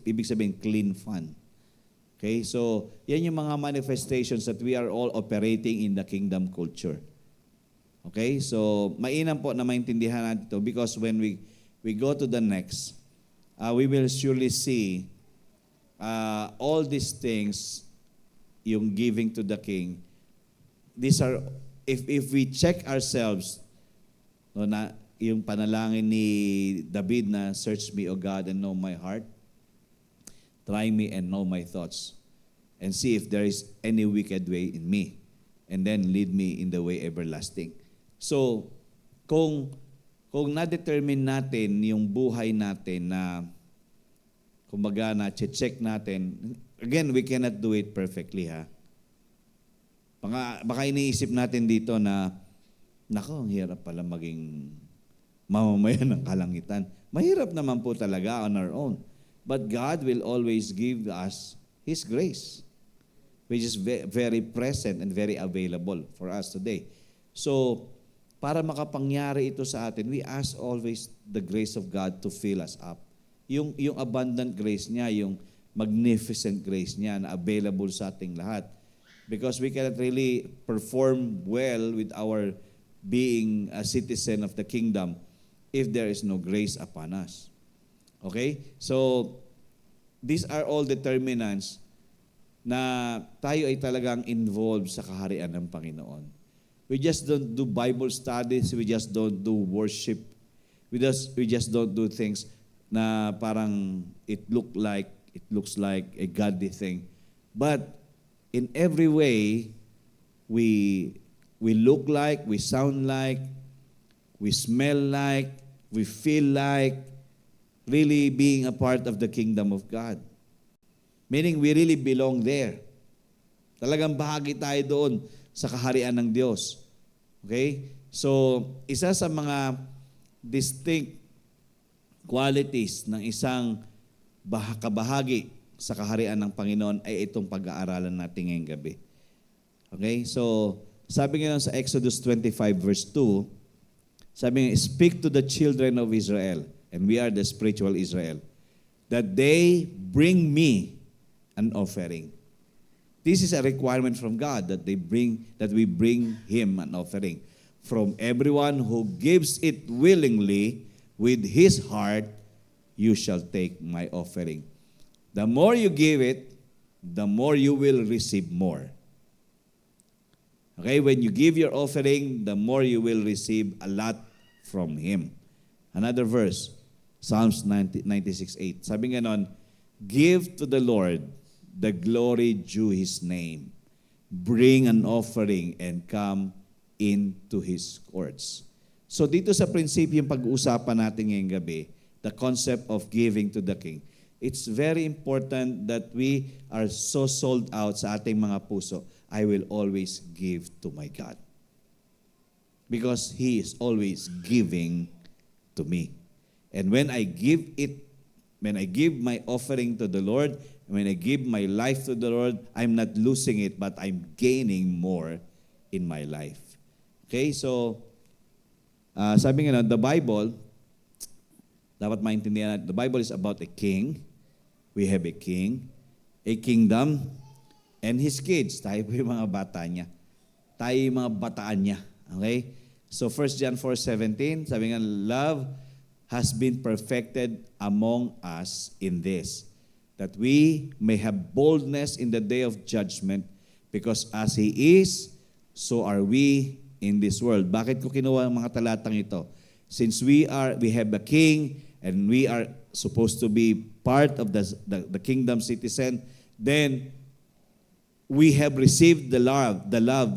[SPEAKER 3] Ibig sabihin, clean fun. Okay, so yan yung mga manifestations that we are all operating in the kingdom culture. Okay, so mainam po na maintindihan natin ito because when we go to the next, we will surely see all these things, yung giving to the king. These are, if we check ourselves, no, na yung panalangin ni David na, search me, O God, and know my heart. Try me and know my thoughts, and see if there is any wicked way in me, and then lead me in the way everlasting. So, kung na-determine natin yung buhay natin na, kumbaga na-check natin, again, we cannot do it perfectly, ha? Baka iniisip natin dito na, nako, ang hirap pala maging mamamayan ng kalangitan. Mahirap naman po talaga on our own. But God will always give us His grace, which is very present and very available for us today. So, para makapangyari ito sa atin, we ask always the grace of God to fill us up. Yung abundant grace niya, yung magnificent grace niya na available sa ating lahat. Because we cannot really perform well with our being a citizen of the kingdom if there is no grace upon us. Okay? So, these are all determinants na tayo ay talagang involved sa kaharian ng Panginoon. We just don't do Bible studies, we just don't do worship, we just don't do things na parang it looks like a godly thing. But in every way, we look like, we sound like, we smell like, we feel like, really being a part of the kingdom of God. Meaning, we really belong there. Talagang bahagi tayo doon sa kaharian ng Diyos. Okay? So, isa sa mga distinct qualities ng isang kabahagi sa kaharian ng Panginoon ay itong pag-aaralan natin ngayong gabi. Okay? So, sabi nga sa Exodus 25 verse 2, sabi nga, speak to the children of Israel, and we are the spiritual Israel, that they bring me an offering. This is a requirement from God that we bring Him an offering. From everyone who gives it willingly with his heart, you shall take my offering. The more you give it, the more you will receive more. Okay, when you give your offering, the more you will receive a lot from Him. Another verse, Psalms 96:8. Sabi nga nun, give to the Lord the glory due His name. Bring an offering and come into His courts. So dito sa prinsipyo yung pag-uusapan natin ngayong gabi, the concept of giving to the King. It's very important that we are so sold out sa ating mga puso. I will always give to my God. Because He is always giving to me. And when I give my offering to the Lord, when I give my life to the Lord, I'm not losing it, but I'm gaining more in my life. Okay, so, sabi nga the Bible, dapat maintindihan natin, the Bible is about a king. We have a king, a kingdom, and his kids. Tayo po yung mga bata niya. Tayo yung mga bataan niya. Okay? So 1 John 4:17, sabi nga, love has been perfected among us in this, that we may have boldness in the day of judgment, because as He is, so are we in this world. Bakit ko kinuha ang mga talatang ito? Since we have a king, and we are supposed to be part of the kingdom citizen, then we have received the love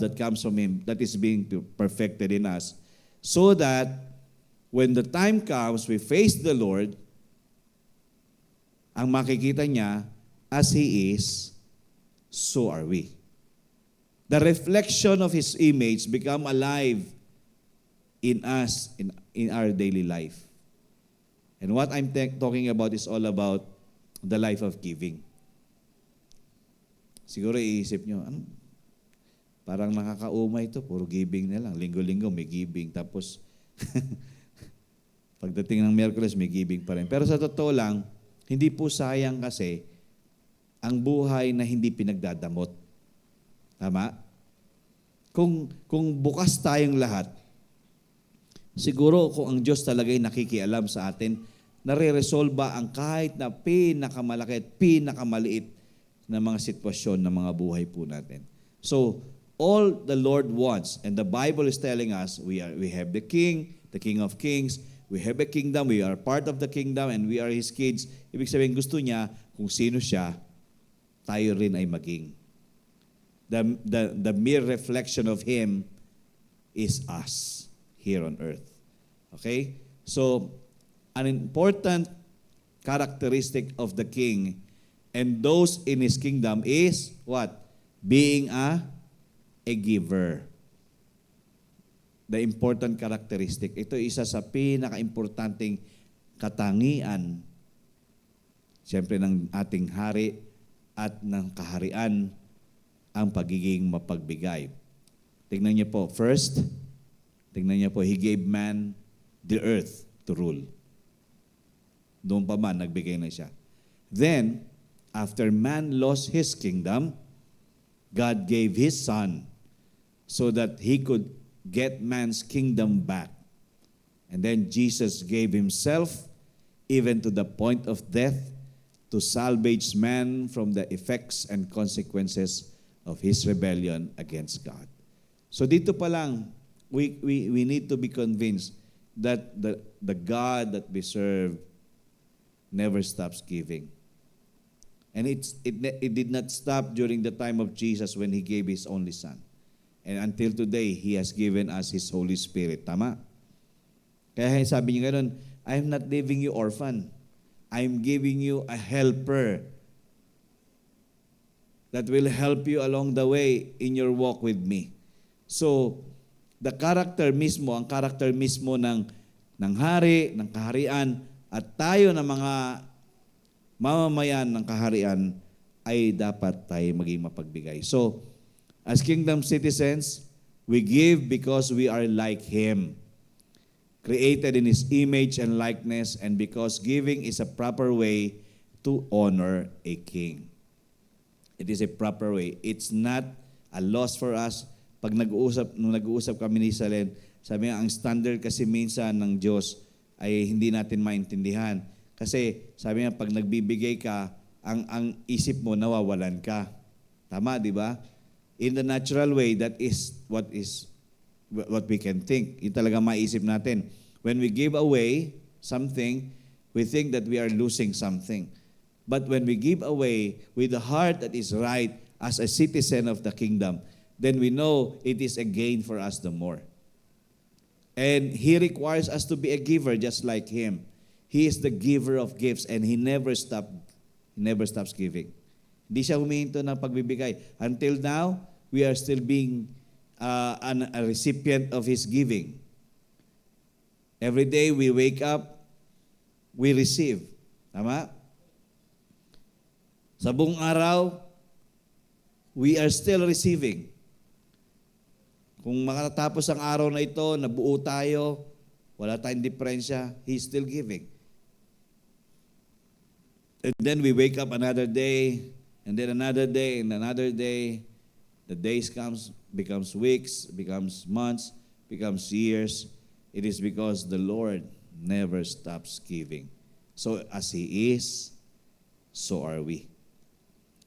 [SPEAKER 3] that comes from Him, that is being perfected in us, so that when the time comes, we face the Lord, ang makikita niya, as He is, so are we. The reflection of His image become alive in us, in our daily life. And what I'm talking about is all about the life of giving. Siguro iisip nyo, parang nakakaumay ito, puro giving na lang. Linggo-linggo may giving. Tapos, pagdating ng Miyerkules, may giving pa rin. Pero sa totoo lang, hindi po sayang kasi ang buhay na hindi pinagdadamot. Tama? Kung bukas tayong lahat, siguro kung ang Diyos talaga'y nakikialam sa atin, nare-resolba ang kahit na pinakamalaki at pinakamaliit na mga sitwasyon ng mga buhay po natin. So, all the Lord wants, and the Bible is telling us, we have the King of Kings, we have a kingdom, we are part of the kingdom, and we are His kids. Ibig sabihin, gusto niya, kung sino siya, tayo rin ay maging. The mere reflection of Him is us here on earth. Okay? So, an important characteristic of the king and those in his kingdom is what? Being a giver. The important characteristic. Ito isa sa pinaka-importanting katangian, siyempre ng ating hari at ng kaharian, ang pagiging mapagbigay. Tingnan niyo po, first, He gave man the earth to rule. Doon pa man, nagbigay na siya. Then, after man lost his kingdom, God gave His Son so that He could get man's kingdom back. And then Jesus gave Himself even to the point of death to salvage man from the effects and consequences of his rebellion against God. So dito pa lang, we need to be convinced that the God that we serve never stops giving. And it did not stop during the time of Jesus when He gave His only Son. And until today, He has given us His Holy Spirit. Tama? Kaya sabi niya ganoon, I am not leaving you orphan. I am giving you a helper that will help you along the way in your walk with me. So, ang character mismo ng hari, ng kaharian, At tayo na mga mamamayan ng kaharian ay dapat tayo maging mapagbigay. So, as kingdom citizens, we give because we are like Him, created in His image and likeness, and because giving is a proper way to honor a king. It is a proper way. It's not a loss for us. Nung nag-uusap kami ni Salen, sabi nga, ang standard kasi minsan ng Diyos ay hindi natin maintindihan. Kasi sabi nga, pag nagbibigay ka, ang isip mo nawawalan ka. Tama, di ba? In the natural way, that is what we can think. Yung talaga maisip natin. When we give away something, we think that we are losing something. But when we give away with the heart that is right as a citizen of the kingdom, then we know it is a gain for us the more. And He requires us to be a giver just like Him. He is the giver of gifts and He never stops giving. Hindi siya humihinto ng pagbibigay. Until now, we are still being a recipient of His giving. Every day we wake up, we receive. Tama? Sa buong araw, we are still receiving. Kung makatapos ang araw na ito, nabuo tayo, wala tayong diferensya, He's still giving. And then we wake up another day, and then another day, and another day. The days becomes weeks, becomes months, becomes years. It is because the Lord never stops giving. So as He is, so are we.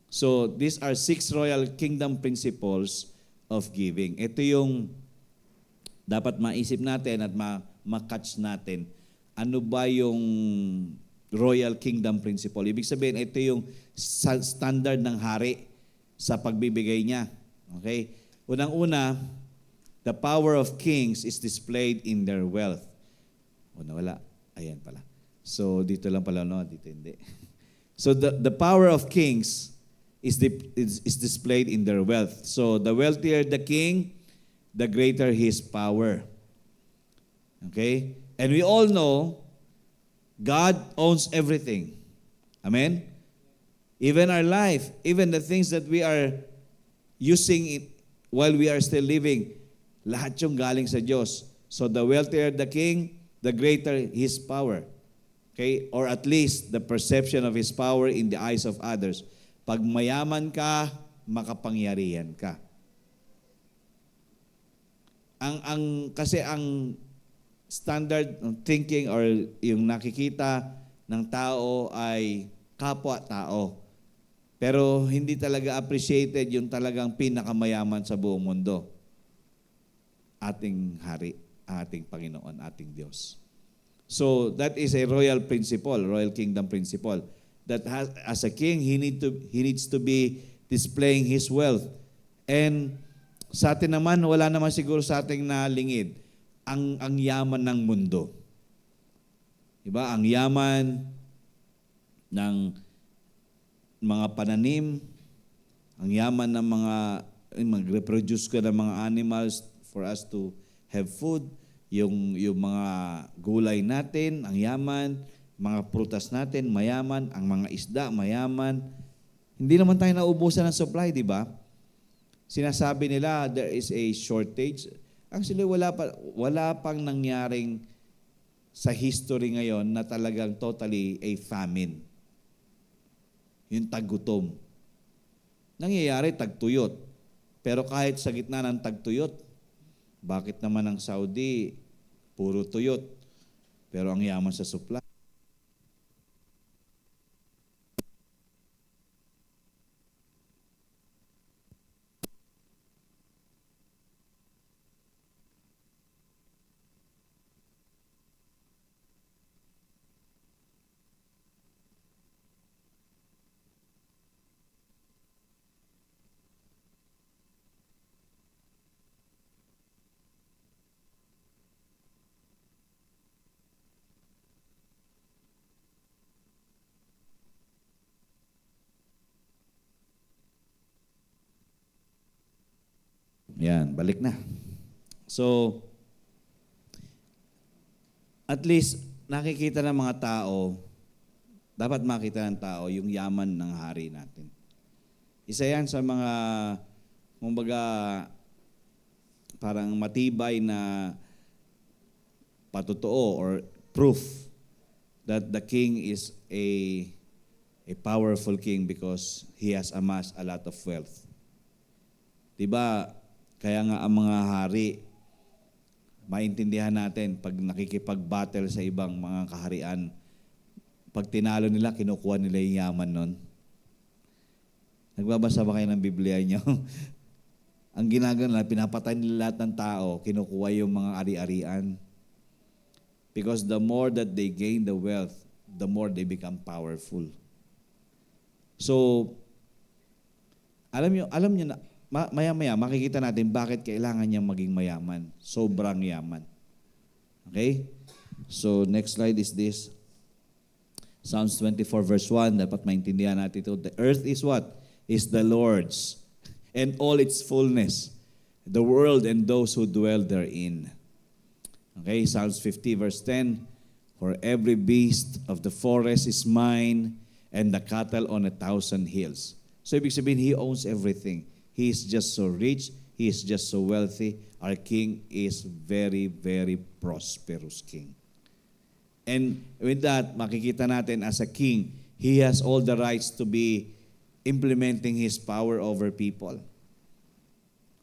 [SPEAKER 3] So these are 6 royal kingdom principles of giving. Ito yung dapat maisip natin at makatch natin. Ano ba yung royal kingdom principle? Ibig sabihin, ito yung standard ng hari sa pagbibigay niya. Okay? Unang-una, the power of kings is displayed in their wealth. Wala. Ayan pala. So, dito lang pala, no? Dito hindi. So, the power of kings is displayed in their wealth. So, the wealthier the king, the greater his power. Okay? And we all know, God owns everything. Amen? Even our life, even the things that we are using while we are still living, lahat yung galing sa Diyos. So the wealthier the king, the greater his power. Okay? Or at least the perception of his power in the eyes of others. Pag mayaman ka, makapangyarihan ka. Kasi ang standard thinking or yung nakikita ng tao ay kapwa-tao. Pero hindi talaga appreciated yung talagang pinakamayaman sa buong mundo. Ating hari, ating Panginoon, ating Diyos. So that is a royal principle, royal kingdom principle. That as a king, he needs to be displaying his wealth. And sa atin naman, wala naman siguro sa ating nalingid ang yaman ng mundo. Diba? Ang yaman ng mga pananim, ang yaman ng mag-reproduce ka ng mga animals for us to have food, yung mga gulay natin, ang yaman, mga prutas natin, mayaman, ang mga isda, mayaman. Hindi naman tayo naubusan ng supply, di ba? Sinasabi nila, there is a shortage. Actually, wala pang nangyaring sa history ngayon na talagang totally a famine. Yung taggutom. Nangyayari, tagtuyot. Pero kahit sa gitna ng tagtuyot, bakit naman ang Saudi, puro tuyot, pero ang yaman sa supply? Yan, balik na. So, at least, nakikita ng mga tao, dapat makita ng tao yung yaman ng hari natin. Isa yan sa mga, kumbaga, parang matibay na patotoo or proof that the king is a powerful king because he has amassed a lot of wealth. Diba? Kaya nga ang mga hari, maintindihan natin pag nakikipag-battle sa ibang mga kaharian, pag tinalo nila, kinukuha nila yung yaman nun. Nagbabasa ba kayo ng Biblia niyo? Ang ginagawa nila, pinapatay nila lahat ng tao, kinukuha yung mga ari-arian. Because the more that they gain the wealth, the more they become powerful. So, alam niyo na, maya-maya, makikita natin bakit kailangan niyang maging mayaman. Sobrang yaman. Okay? So, next slide is this. Psalms 24 verse 1, dapat maintindihan natin ito. The earth is what? Is the Lord's, and all its fullness, the world and those who dwell therein. Okay, Psalms 50 verse 10, for every beast of the forest is mine, and the cattle on 1,000 hills. So, ibig sabihin, He owns everything. He is just so rich. He is just so wealthy. Our King is very, very prosperous King. And with that, makikita natin as a king, he has all the rights to be implementing his power over people.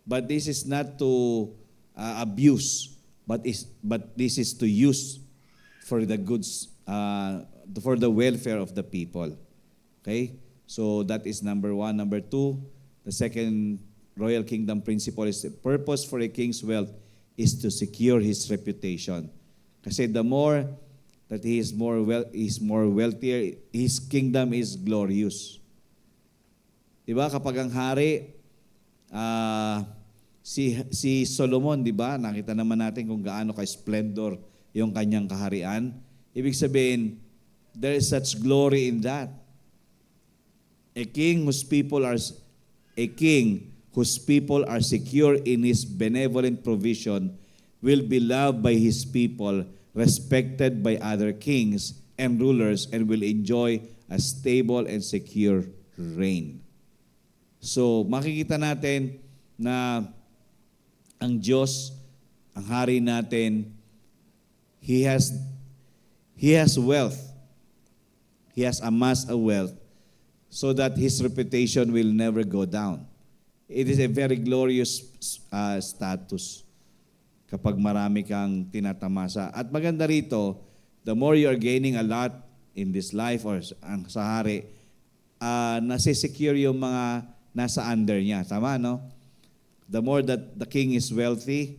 [SPEAKER 3] But this is not to abuse, but this is to use for the goods, for the welfare of the people. Okay? So that is number one. Number two, the second royal kingdom principle is the purpose for a king's wealth is to secure his reputation. Kasi the more that he is more wealthier, his kingdom is glorious. Diba? Kapag ang hari, si Solomon, diba? Nakita naman natin kung gaano ka-splendor yung kanyang kaharian. Ibig sabihin, there is such glory in that. A king whose people are secure in his benevolent provision will be loved by his people, respected by other kings and rulers, and will enjoy a stable and secure reign. So, makikita natin na ang Diyos, ang hari natin, He has wealth. He has amassed a wealth so that His reputation will never go down. It is a very glorious status kapag marami kang tinatamasa. At maganda rito, the more you are gaining a lot in this life or sa hari, nasisecure yung mga nasa under niya. Tama, no? The more that the king is wealthy,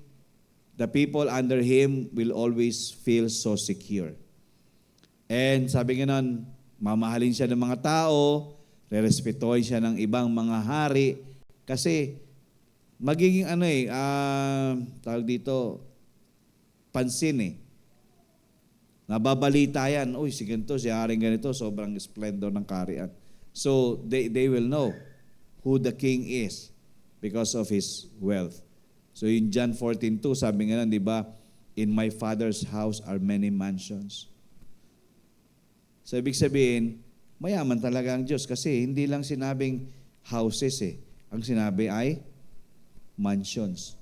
[SPEAKER 3] the people under him will always feel so secure. And sabi nga nun, mamahalin siya ng mga tao, rerespetuhin siya ng ibang mga hari, kasi magiging tawag dito, pansin eh. Nababalita yan, uy, si ganito, si haring ganito, sobrang splendor ng kaharian. So, they will know who the king is because of his wealth. So, in John 14:2, sabi nga lang, di ba, in my Father's house are many mansions. So, ibig sabihin, mayaman talaga ang Diyos kasi hindi lang sinabing houses eh. Ang sinabi ay mansions.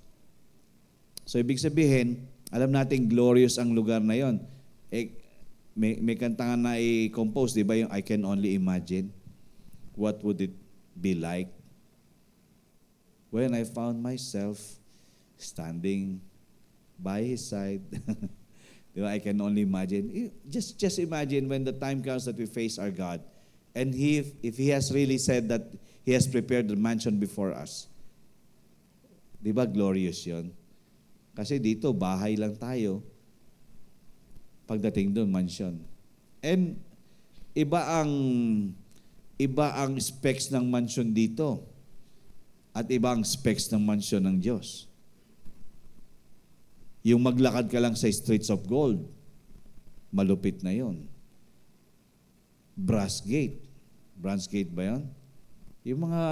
[SPEAKER 3] So, ibig sabihin, alam natin glorious ang lugar na yon. May kanta nga na i-compose, di ba, yung I can only imagine. What would it be like when I found myself standing by His side? Di ba, I can only imagine. Just imagine when the time comes that we face our God, and if He has really said that He has prepared the mansion before us. Di ba glorious yon? Kasi dito, bahay lang tayo. Pagdating doon, mansion. And iba ang specs ng mansion dito. At iba ang specs ng mansion ng Diyos. Yung maglakad ka lang sa streets of gold, malupit na yon. Brass gate. Bronze gate ba yon? Yung mga,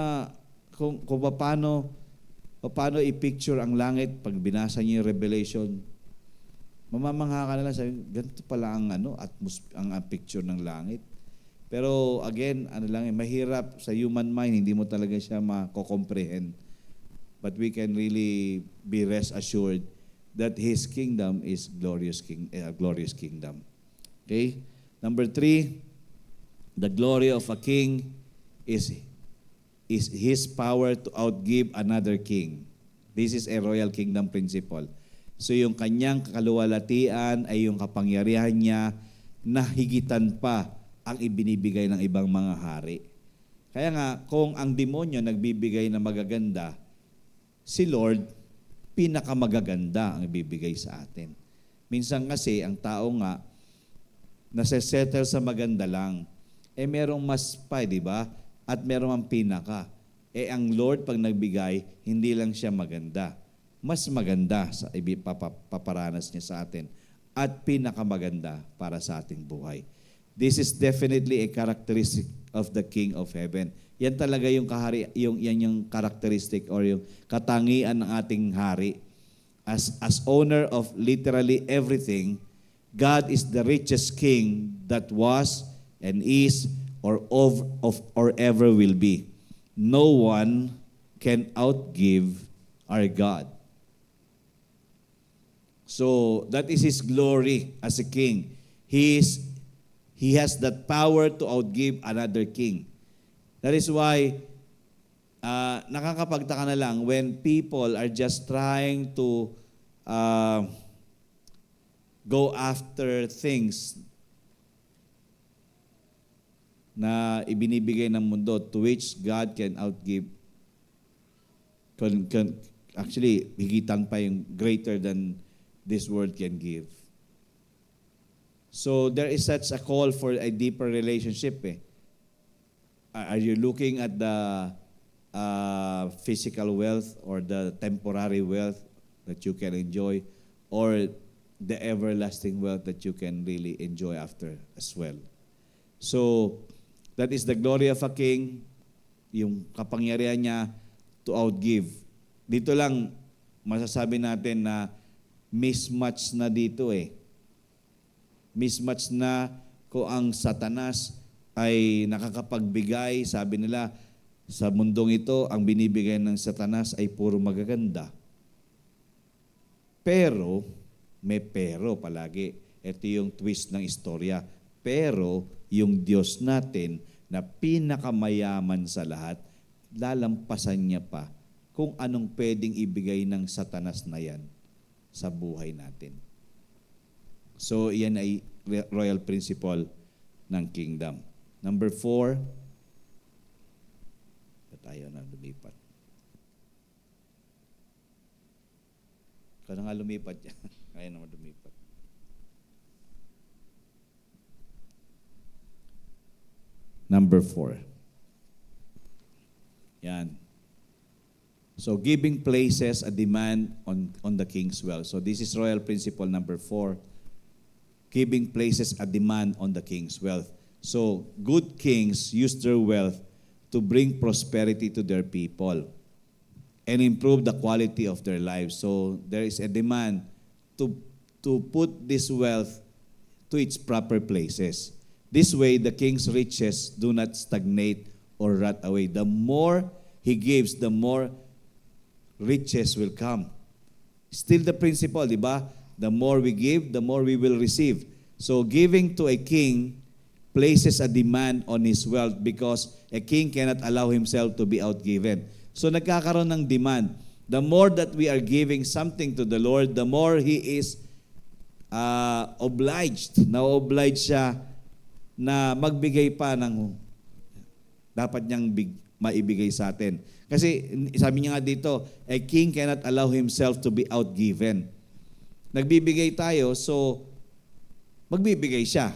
[SPEAKER 3] kung paano i-picture ang langit pag binasa niyo yung Revelation, Mamamangha ka na lang, sabi, ganito pala ang ang picture ng langit. Pero again, mahirap sa human mind, hindi mo talaga siya mako-comprehend. But we can really be rest assured that His kingdom is glorious kingdom. Okay? Number 3, the glory of a king is his power to outgive another king. This is a royal kingdom principle. So yung kanyang kaluwalhatian ay yung kapangyarihan niya na higitan pa ang ibinibigay ng ibang mga hari. Kaya nga, kung ang demonyo nagbibigay na magaganda, si Lord, pinakamagaganda ang ibibigay sa atin. Minsan kasi, ang tao nga, nasa-settle sa maganda lang. Merong mas pa, di ba? At merong ang pinaka. Ang Lord, pag nagbigay, hindi lang siya maganda. Mas maganda sa paparanas niya sa atin. At pinakamaganda para sa ating buhay. This is definitely a characteristic of the King of Heaven. Yan talaga yung yung characteristic or yung katangian ng ating hari. As owner of literally everything, God is the richest king that was and is or ever will be. No one can outgive our God. So that is His glory as a king. He has that power to outgive another king. That is why nakakapagtaka na lang when people are just trying to go after things na ibinibigay ng mundo to which God can outgive. Actually, higitan pa yung greater than this world can give. So there is such a call for a deeper relationship. Are you looking at the physical wealth or the temporary wealth that you can enjoy, or the everlasting wealth that you can really enjoy after as well? So that is the glory of a king, yung kapangyarihan niya to outgive. Dito lang masasabi natin na mismatch na dito Mismatch na kung ang Satanas ay nakakapagbigay, sabi nila, sa mundong ito, ang binibigay ng Satanas ay puro magaganda. Pero, may pero palagi. Ito yung twist ng istorya. Pero, yung Diyos natin na pinakamayaman sa lahat, lalampasan niya pa kung anong pwedeng ibigay ng Satanas na yan sa buhay natin. So, yan ay royal principle ng kingdom. Number 4, tayo na lumipat. Kaya nga lumipat yan. Kaya naman lumipat. Number 4. Yan. So, giving places a demand on the king's wealth. So, this is royal principle number 4. Giving places a demand on the king's wealth. So, good kings use their wealth to bring prosperity to their people and improve the quality of their lives. So, there is a demand to put this wealth to its proper places. This way, the king's riches do not stagnate or rot away. The more he gives, the more riches will come. Still the principle, di ba? The more we give, the more we will receive. So giving to a king places a demand on his wealth because a king cannot allow himself to be outgiven. So nagkakaroon ng demand. The more that we are giving something to the Lord, the more He is obliged. Na-obliged siya na magbigay pa ng dapat niyang maibigay sa atin. Kasi sabi niya nga dito, a king cannot allow himself to be outgiven. Nagbibigay tayo, so magbibigay siya.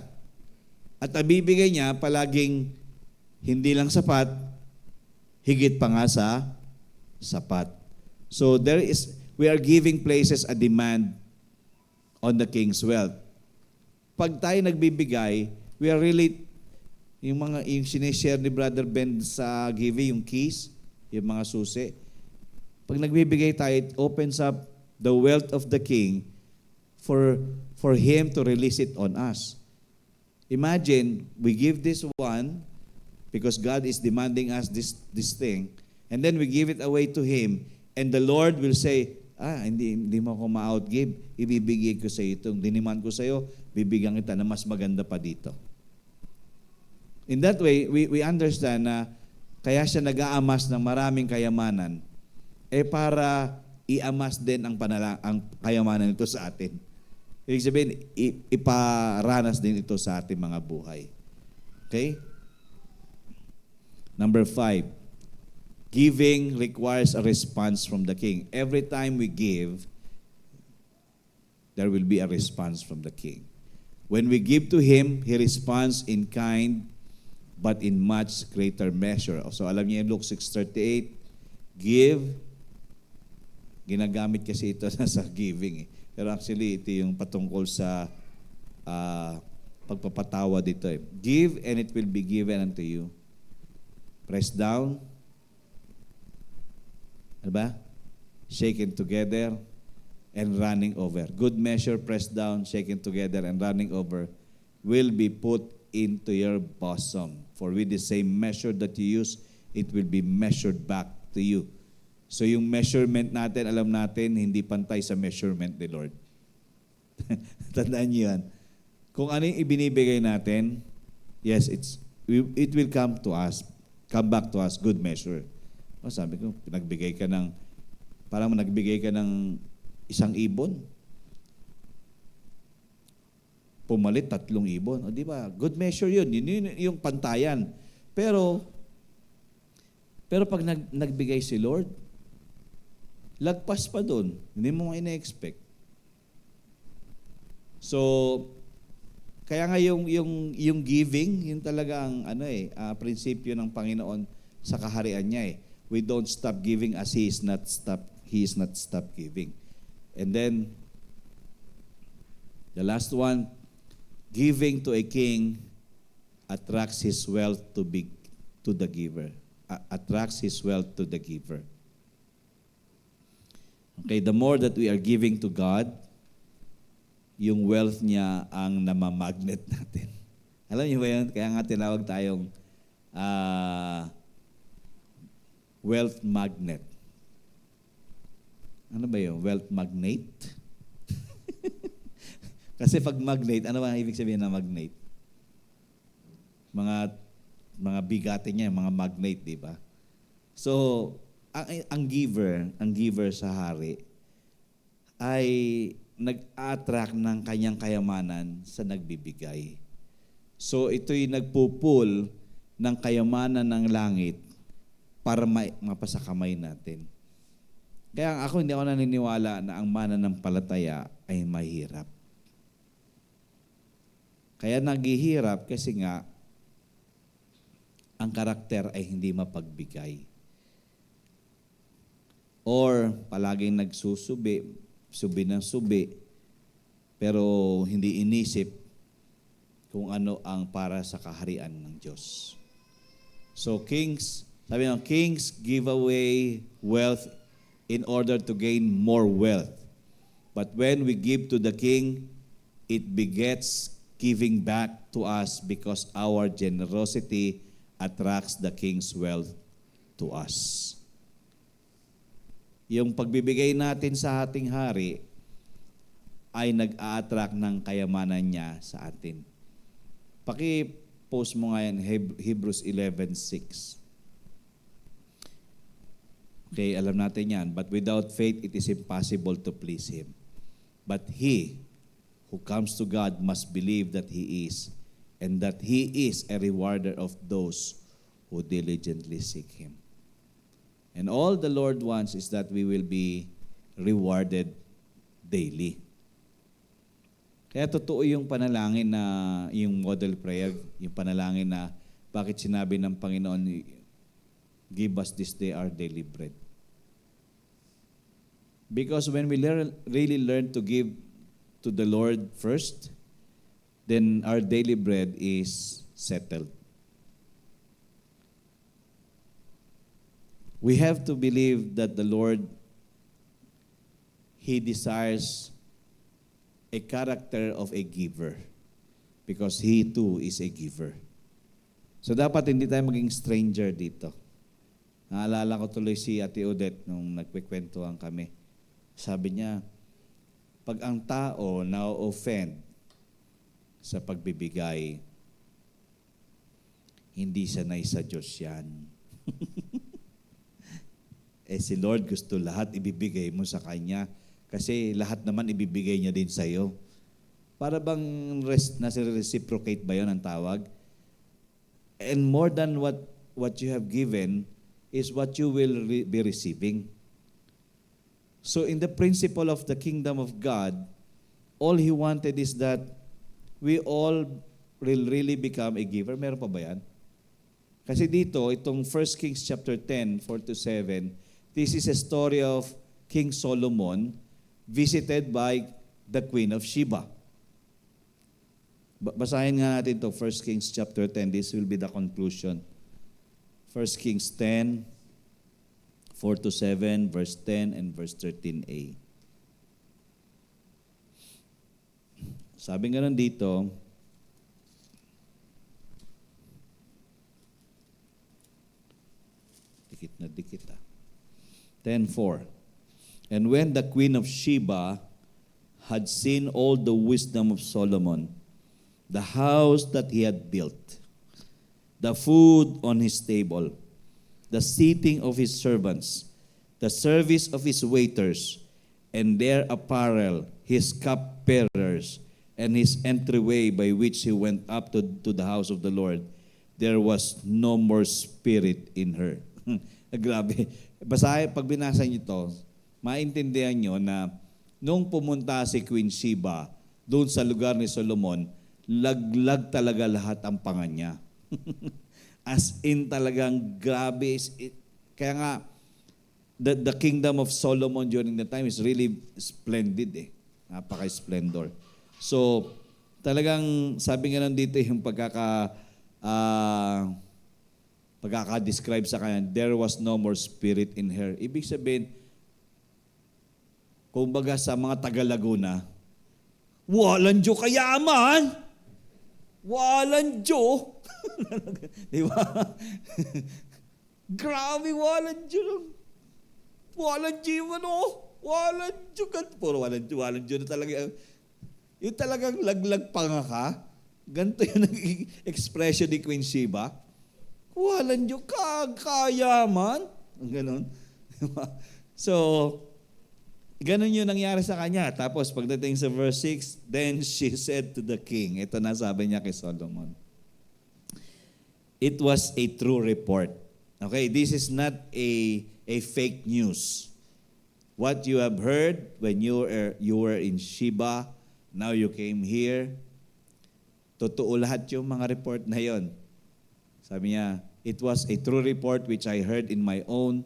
[SPEAKER 3] At nabibigay niya palaging hindi lang sapat, higit pa nga sa sapat. So we are giving places a demand on the king's wealth. Pag tayo nagbibigay, we are really, yung sinishare ni Brother Ben sa giving, yung keys, yung mga susi. Pag nagbibigay tayo, it opens up the wealth of the king for Him to release it on us. Imagine, we give this one because God is demanding us this thing, and then we give it away to Him, and the Lord will say, hindi mo ako ma-outgive, ibibigay ko sa iyo itong diniman ko sa iyo, bibigyan kita na mas maganda pa dito. In that way, we understand na kaya siya nag-aamas ng maraming kayamanan, para iamas din ang kayamanan nito sa atin. Ibig sabihin, iparanas din ito sa ating mga buhay. Okay? Number 5, giving requires a response from the King. Every time we give, there will be a response from the King. When we give to Him, He responds in kind, but in much greater measure. So alam niyo, Luke 6:38, give, ginagamit kasi ito sa giving. Pero actually, ito yung patungkol sa pagpapatawa dito. Give, and it will be given unto you. Press down. Ano ba? Shaken together and running over. Good measure, pressed down, shaken together, and running over will be put into your bosom. For with the same measure that you use, it will be measured back to you. So yung measurement natin, alam natin, hindi pantay sa measurement ni Lord. Tandaan niyo yan. Kung ano yung ibinibigay natin, yes, it will come back to us, good measure. Sabi ko, parang nagbigay ka ng 1,000 ibon. Pumalit 3 ibon. O di ba? Good measure yun. Yun yung pantayan. Pero pag nagbigay si Lord, lagpas pa doon. Hindi mo ina-expect. So, kaya nga yung giving, yun talaga ang prinsipyo ng Panginoon sa kaharian niya. We don't stop giving as He is not stop giving. And then, the last one, giving to a king attracts his wealth to the giver. Attracts his wealth to the giver. Okay, the more that we are giving to God, yung wealth niya ang namamagnet natin. Alam niyo ba yun? Kaya nga tinawag tayong wealth magnet. Ano ba yun? Wealth magnet? Kasi pag magnet, ano ba ibig sabihin ng magnet? Mga bigati niya, mga magnet, di ba? So, ang giver sa hari ay nag-attract ng kanyang kayamanan sa nagbibigay. So, ito'y nagpupul ng kayamanan ng langit para mapasa kamay natin. Kaya ako hindi ako naniniwala na ang mananampalataya ay mahirap. Kaya naghihirap kasi nga ang karakter ay hindi mapagbigay. Or palaging subi ng subi, pero hindi inisip kung ano ang para sa kaharian ng Diyos. So sabi ng kings give away wealth in order to gain more wealth. But when we give to the king, it begets giving back to us because our generosity attracts the king's wealth to us. Yung pagbibigay natin sa ating hari ay nag-a-attract ng kayamanan niya sa atin. Paki-post mo nga yan, Hebrews 11:6. Okay, alam natin yan. But without faith, it is impossible to please Him. But he who comes to God must believe that He is, and that He is a rewarder of those who diligently seek Him. And all the Lord wants is that we will be rewarded daily. Kaya totoo yung panalangin na, yung model prayer, yung panalangin na bakit sinabi ng Panginoon, give us this day our daily bread. Because when we really learn to give to the Lord first, then our daily bread is settled. We have to believe that the Lord, He desires a character of a giver because he too is a giver. So dapat hindi tayo maging stranger dito. Naalala ko tuloy si Ate Odette nung nagkikwentuhan kami. Sabi niya, pag ang tao na-offend sa pagbibigay, hindi sanay sa Diyos yan. Si Lord gusto lahat ibibigay mo sa Kanya kasi lahat naman ibibigay niya din sa iyo. Para bang nasa-reciprocate ba yun ang tawag? And more than what you have given is what you will be receiving. So in the principle of the kingdom of God, all He wanted is that we all will really become a giver. Meron pa ba yan? Kasi dito, itong 1 Kings chapter 10, 4-7, this is a story of King Solomon visited by the Queen of Sheba. Basahin nga natin ito, 1 Kings chapter 10. This will be the conclusion. 1 Kings 10, 4-7, verse 10 and verse 13a. Sabi nga dito, dikit na dikit 10:4. And when the Queen of Sheba had seen all the wisdom of Solomon, the house that he had built, the food on his table, the seating of his servants, the service of his waiters, and their apparel, his cupbearers, and his entryway by which he went up to the house of the Lord, there was no more spirit in her. Grabe. Pag binasa niyo ito, maintindihan niyo na nung pumunta si Queen Sheba doon sa lugar ni Solomon, laglag talaga lahat ang pangan niya. As in talagang grabe. Kaya nga, the kingdom of Solomon during the time is really splendid . Napaka-splendor. So, talagang sabi nga nandito yung pagkaka-describe sa kanya, there was no more spirit in her. Ibig sabihin, kumbaga sa mga taga-Laguna, walang Diyo kayaman! Walang Diyo! Di ba? Grabe, walang Diyo. Walang Diyo, walang Diyo. Puro walang Diyo na talaga. Yung talagang laglag pa nga ka, ganito yung naging expression ni Queen Sheba. Walang Diyo, kakayaman. Ganon. So, ganon yung nangyari sa kanya. Tapos pagdating sa verse 6, then she said to the king, ito na sabi niya kay Solomon, it was a true report. Okay, this is not a fake news. What you have heard when you were in Sheba, now you came here, totoo lahat yung mga report na yon. Sabi niya, it was a true report which I heard in my own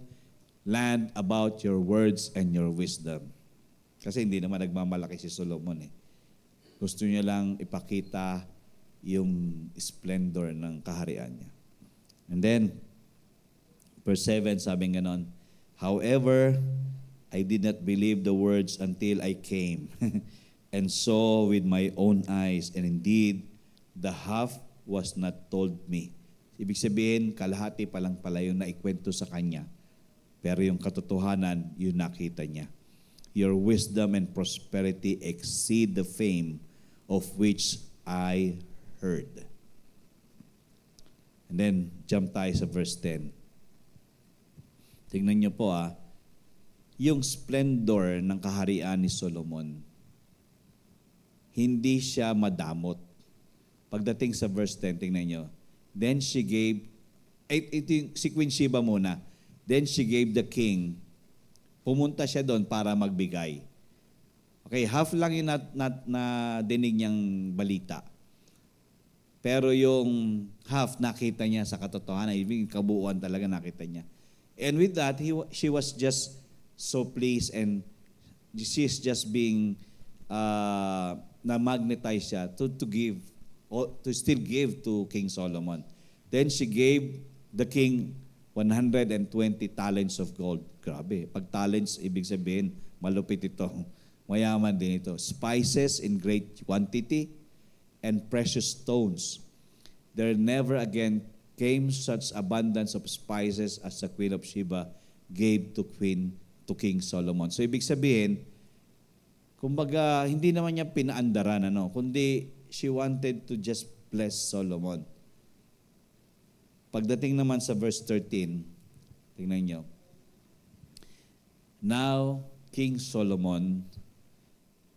[SPEAKER 3] land about your words and your wisdom. Kasi hindi naman nagmamalaki si Solomon . Gusto niya lang ipakita yung splendor ng kaharian niya. And then, verse 7, sabi ganon, however, I did not believe the words until I came and saw with my own eyes, and indeed, the half was not told me. Ibig sabihin, kalahati pa lang pala yung naikwento sa kanya. Pero yung katotohanan, yun nakita niya. Your wisdom and prosperity exceed the fame of which I heard. And then, jump tayo sa verse 10. Tingnan niyo po yung splendor ng kaharian ni Solomon, hindi siya madamot. Pagdating sa verse 10, tingnan niyo. Then she gave, si Queen Sheba muna, then she gave the king, pumunta siya doon para magbigay. Okay, half lang yung dinig niyang balita. Pero yung half nakita niya sa katotohanan, yung kabuuan talaga nakita niya. And with that, she was just so pleased, and she's just being na-magnetize siya to give, to still give to King Solomon. Then she gave the king 120 talents of gold. Grabe. Pag talents, ibig sabihin, malupit ito. mayaman din ito. Spices in great quantity and precious stones. There never again came such abundance of spices as the Queen of Sheba gave to King Solomon. So ibig sabihin, kumbaga, hindi naman niya pinaandaran, kundi she wanted to just bless Solomon. Pagdating naman sa verse 13, tingnan niyo. Now, King Solomon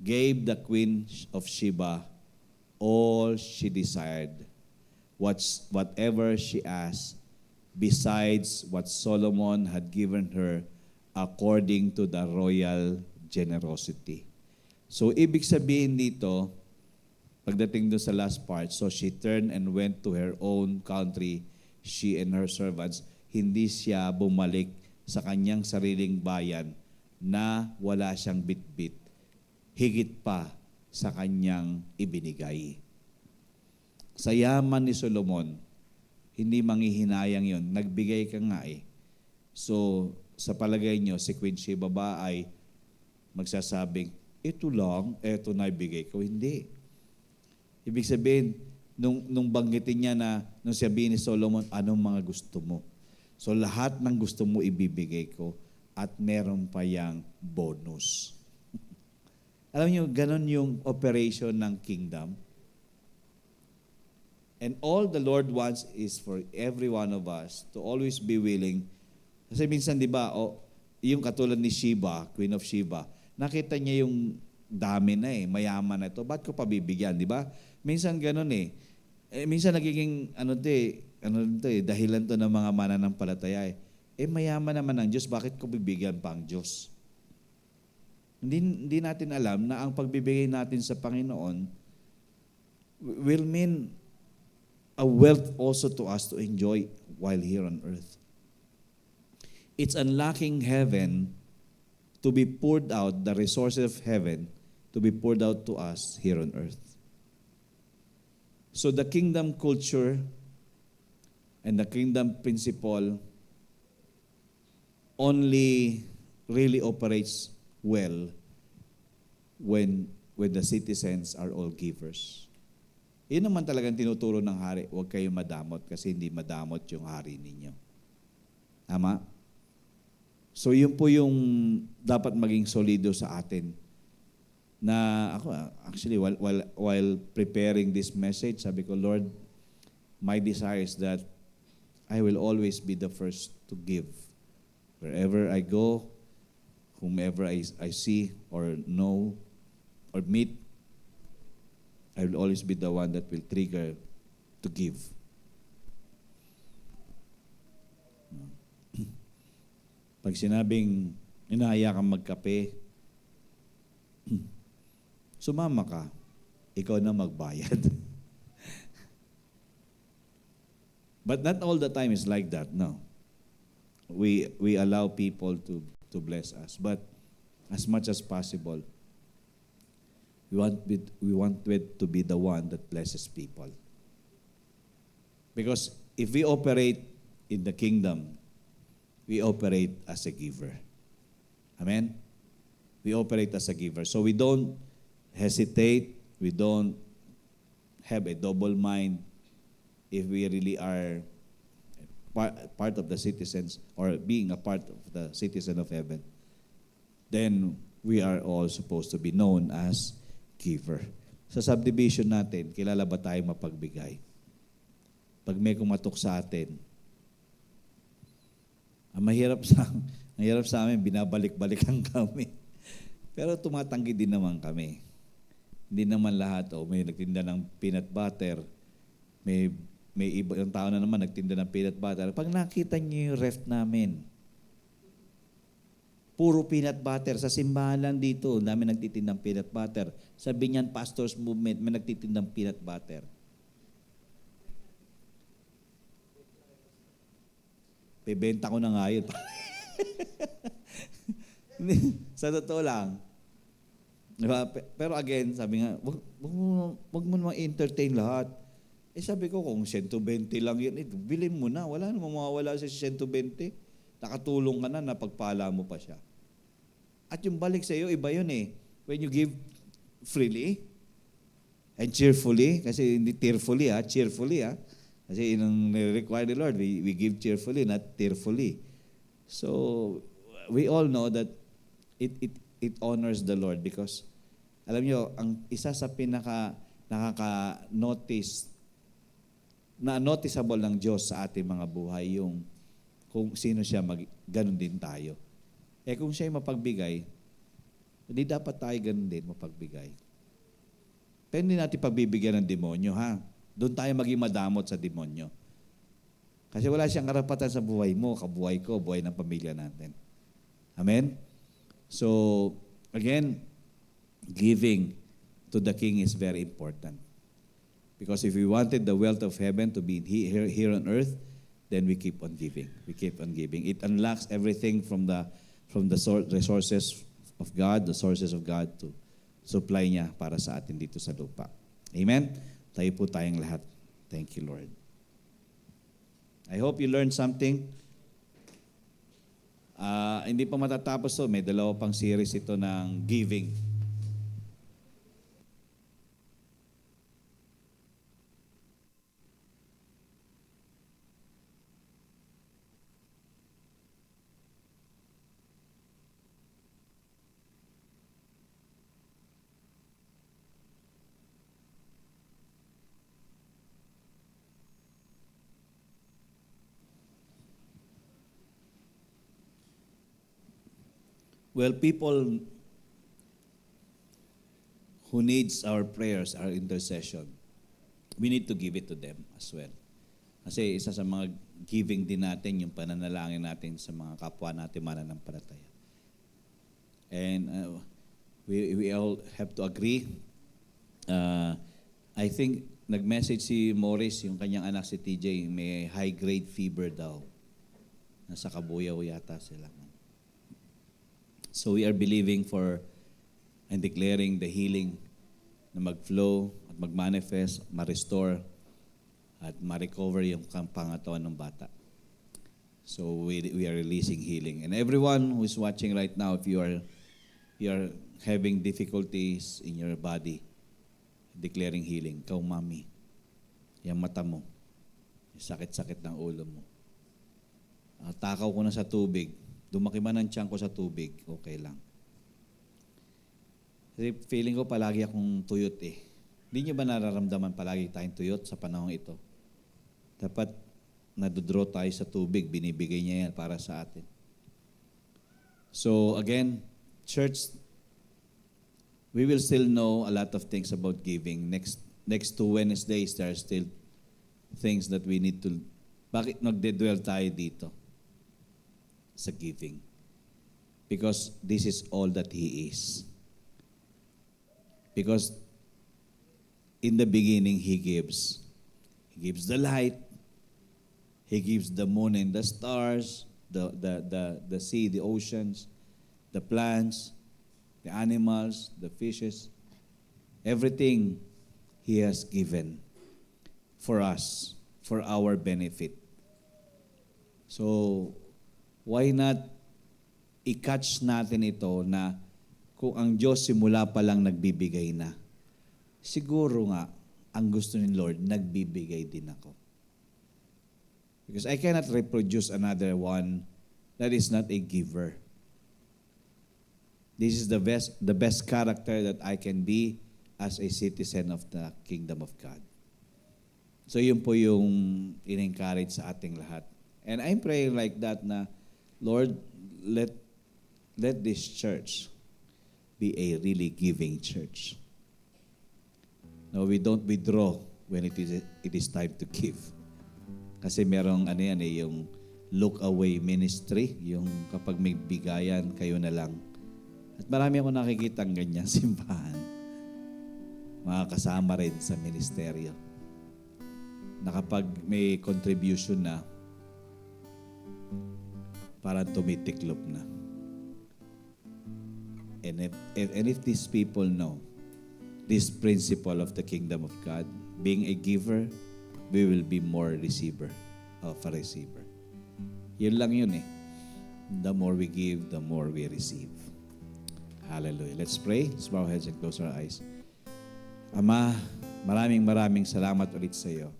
[SPEAKER 3] gave the Queen of Sheba all she desired, whatever she asked, besides what Solomon had given her according to the royal generosity. So, ibig sabihin dito, pagdating doon sa last part, so she turned and went to her own country, she and her servants. Hindi siya bumalik sa kanyang sariling bayan na wala siyang bitbit, higit pa sa kanyang ibinigay. Sa yaman ni Solomon, hindi manghihinayang yon. Nagbigay ka nga eh. So, sa palagay nyo, si Queen Sheba ba ay magsasabing, ito lang, ito na ibigay ko? Hindi. Ibig sabihin, nung banggitin niya na, nung sabihin ni Solomon, anong mga gusto mo? So, lahat ng gusto mo ibibigay ko at meron pa yang bonus. Alam niyo, ganun yung operation ng kingdom. And all the Lord wants is for every one of us to always be willing. Kasi minsan, di ba, yung katulad ni Sheba, Queen of Sheba, nakita niya yung dami na mayaman na ito. Ba't ko pabibigyan, di ba? Minsan ganun minsan nagiging, dahilan to ng mga mananampalataya mayaman naman ang Diyos, bakit ko bibigyan pa ang Diyos? Hindi natin alam na ang pagbibigay natin sa Panginoon will mean a wealth also to us to enjoy while here on earth. It's unlocking heaven to be poured out, the resources of heaven to be poured out to us here on earth. So the kingdom culture and the kingdom principle only really operates well when the citizens are all givers. Yun naman talagang tinuturo ng hari, huwag kayong madamot kasi hindi madamot yung hari ninyo. Tama? So yun po yung dapat maging solido sa atin. Na ako, actually, while preparing this message, sabi ko, Lord, my desire is that I will always be the first to give. Wherever I go, whomever I see or know or meet, I will always be the one that will trigger to give. Pag sinabing inahaya kang magkape, sumama ka, ikaw na magbayad. But not all the time is like that, no. We allow people to bless us, but as much as possible, we want it to be the one that blesses people. Because if we operate in the kingdom, we operate as a giver. Amen? We operate as a giver. So we don't hesitate, we don't have a double mind if we really are part of the citizens or being a part of the citizen of heaven. Then we are all supposed to be known as giver. Sa subdivision natin, kilala ba tayo mapagbigay? Pag may kumatok sa atin, ang mahirap sa amin, binabalik-balikan kami. Pero tumatanggi din naman kami. Hindi naman lahat, may nagtinda ng peanut butter, may iba yung tao na naman nagtinda ng peanut butter. Pag nakita niyo yung ref namin, puro peanut butter. Sa simbahan lang dito, dami nagtitindang peanut butter. Sa Binyan Pastors Movement, may nagtitindang peanut butter. Bebenta ko na nga yun. Sa totoo lang. Diba? Pero again, sabi nga, wag mo naman entertain lahat. Sabi ko, kung 120 lang yun, bilhin mo na. Wala namang mawawala sa 120. Nakatulong ka na, napagpala mo pa siya. At yung balik sa iyo, iba yun when you give freely and cheerfully, kasi hindi tearfully, cheerfully. Kasi yun ang require the Lord. We give cheerfully, not tearfully. So, we all know that it honors the Lord because, alam nyo, ang isa sa nakaka-notice, na noticeable ng Diyos sa ating mga buhay, yung kung sino siya, ganun din tayo. Kung siya'y mapagbigay, hindi dapat tayo ganun din mapagbigay. Pero hindi natin pagbibigyan ng demonyo, ha? Doon tayo maging madamot sa demonyo. Kasi wala siyang karapatan sa buhay mo, kabuhay ko, buhay ng pamilya natin. Amen? So, again, giving to the King is very important. Because if we wanted the wealth of heaven to be here on earth, then we keep on giving. We keep on giving. It unlocks everything from the resources of God, the sources of God to supply niya para sa atin dito sa lupa. Amen? Tayo po tayong lahat. Thank you, Lord. I hope you learned something. Hindi pa matatapos to. May dalawa pang series ito ng giving. Well, people who needs our prayers, our intercession, we need to give it to them as well. Kasi isa sa mga giving din natin, yung pananalangin natin sa mga kapwa natin mananampalataya. And we all have to agree. I think nag-message si Morris, yung kanyang anak si TJ, may high-grade fever daw. Nasa Kabuyaw yata sila. So we are believing for and declaring the healing na mag-flow at mag-manifest, ma-restore at ma-recover yung pangatawan ng bata. So we are releasing healing. And everyone who is watching right now, if you are having difficulties in your body, declaring healing, ikaw mami, yung mata mo, yung sakit-sakit ng ulo mo. Takaw ko na sa tubig, dumaki man ang tiyan ko sa tubig, okay lang. Kasi feeling ko palagi akong tuyot eh. Hindi nyo ba nararamdaman palagi tayong tuyot sa panahon ito? Dapat nadodraw tayo sa tubig, binibigay niya yan para sa atin. So again, church, we will still know a lot of things about giving. Next 2 Wednesdays, there are still things that we need to... Bakit nagde-dwell tayo dito? Sa giving. Because this is all that He is. Because in the beginning, He gives. He gives the light. He gives the moon and the stars, the sea, the oceans, the plants, the animals, the fishes. Everything He has given for us, for our benefit. So, why not i-catch natin ito na kung ang Diyos simula pa lang nagbibigay na, siguro nga, ang gusto ni Lord, nagbibigay din ako. Because I cannot reproduce another one that is not a giver. This is the best character that I can be as a citizen of the kingdom of God. So yun po yung in-encourage sa ating lahat. And I'm praying like that na, Lord, let this church be a really giving church. No, we don't withdraw when it is time to give. Kasi merong yung look away ministry, yung kapag may bigayan, kayo na lang. At marami ako nakikita ng ganyan simbahan. Mga kasama rin sa ministeryo. Na kapag may contribution na, parang tumitiklop na. And if these people know this principle of the kingdom of God, being a giver, we will be more receiver of a receiver. Yun lang yun eh. The more we give, the more we receive. Hallelujah. Let's pray. Let's bow our heads and close our eyes. Ama, maraming salamat ulit sa iyo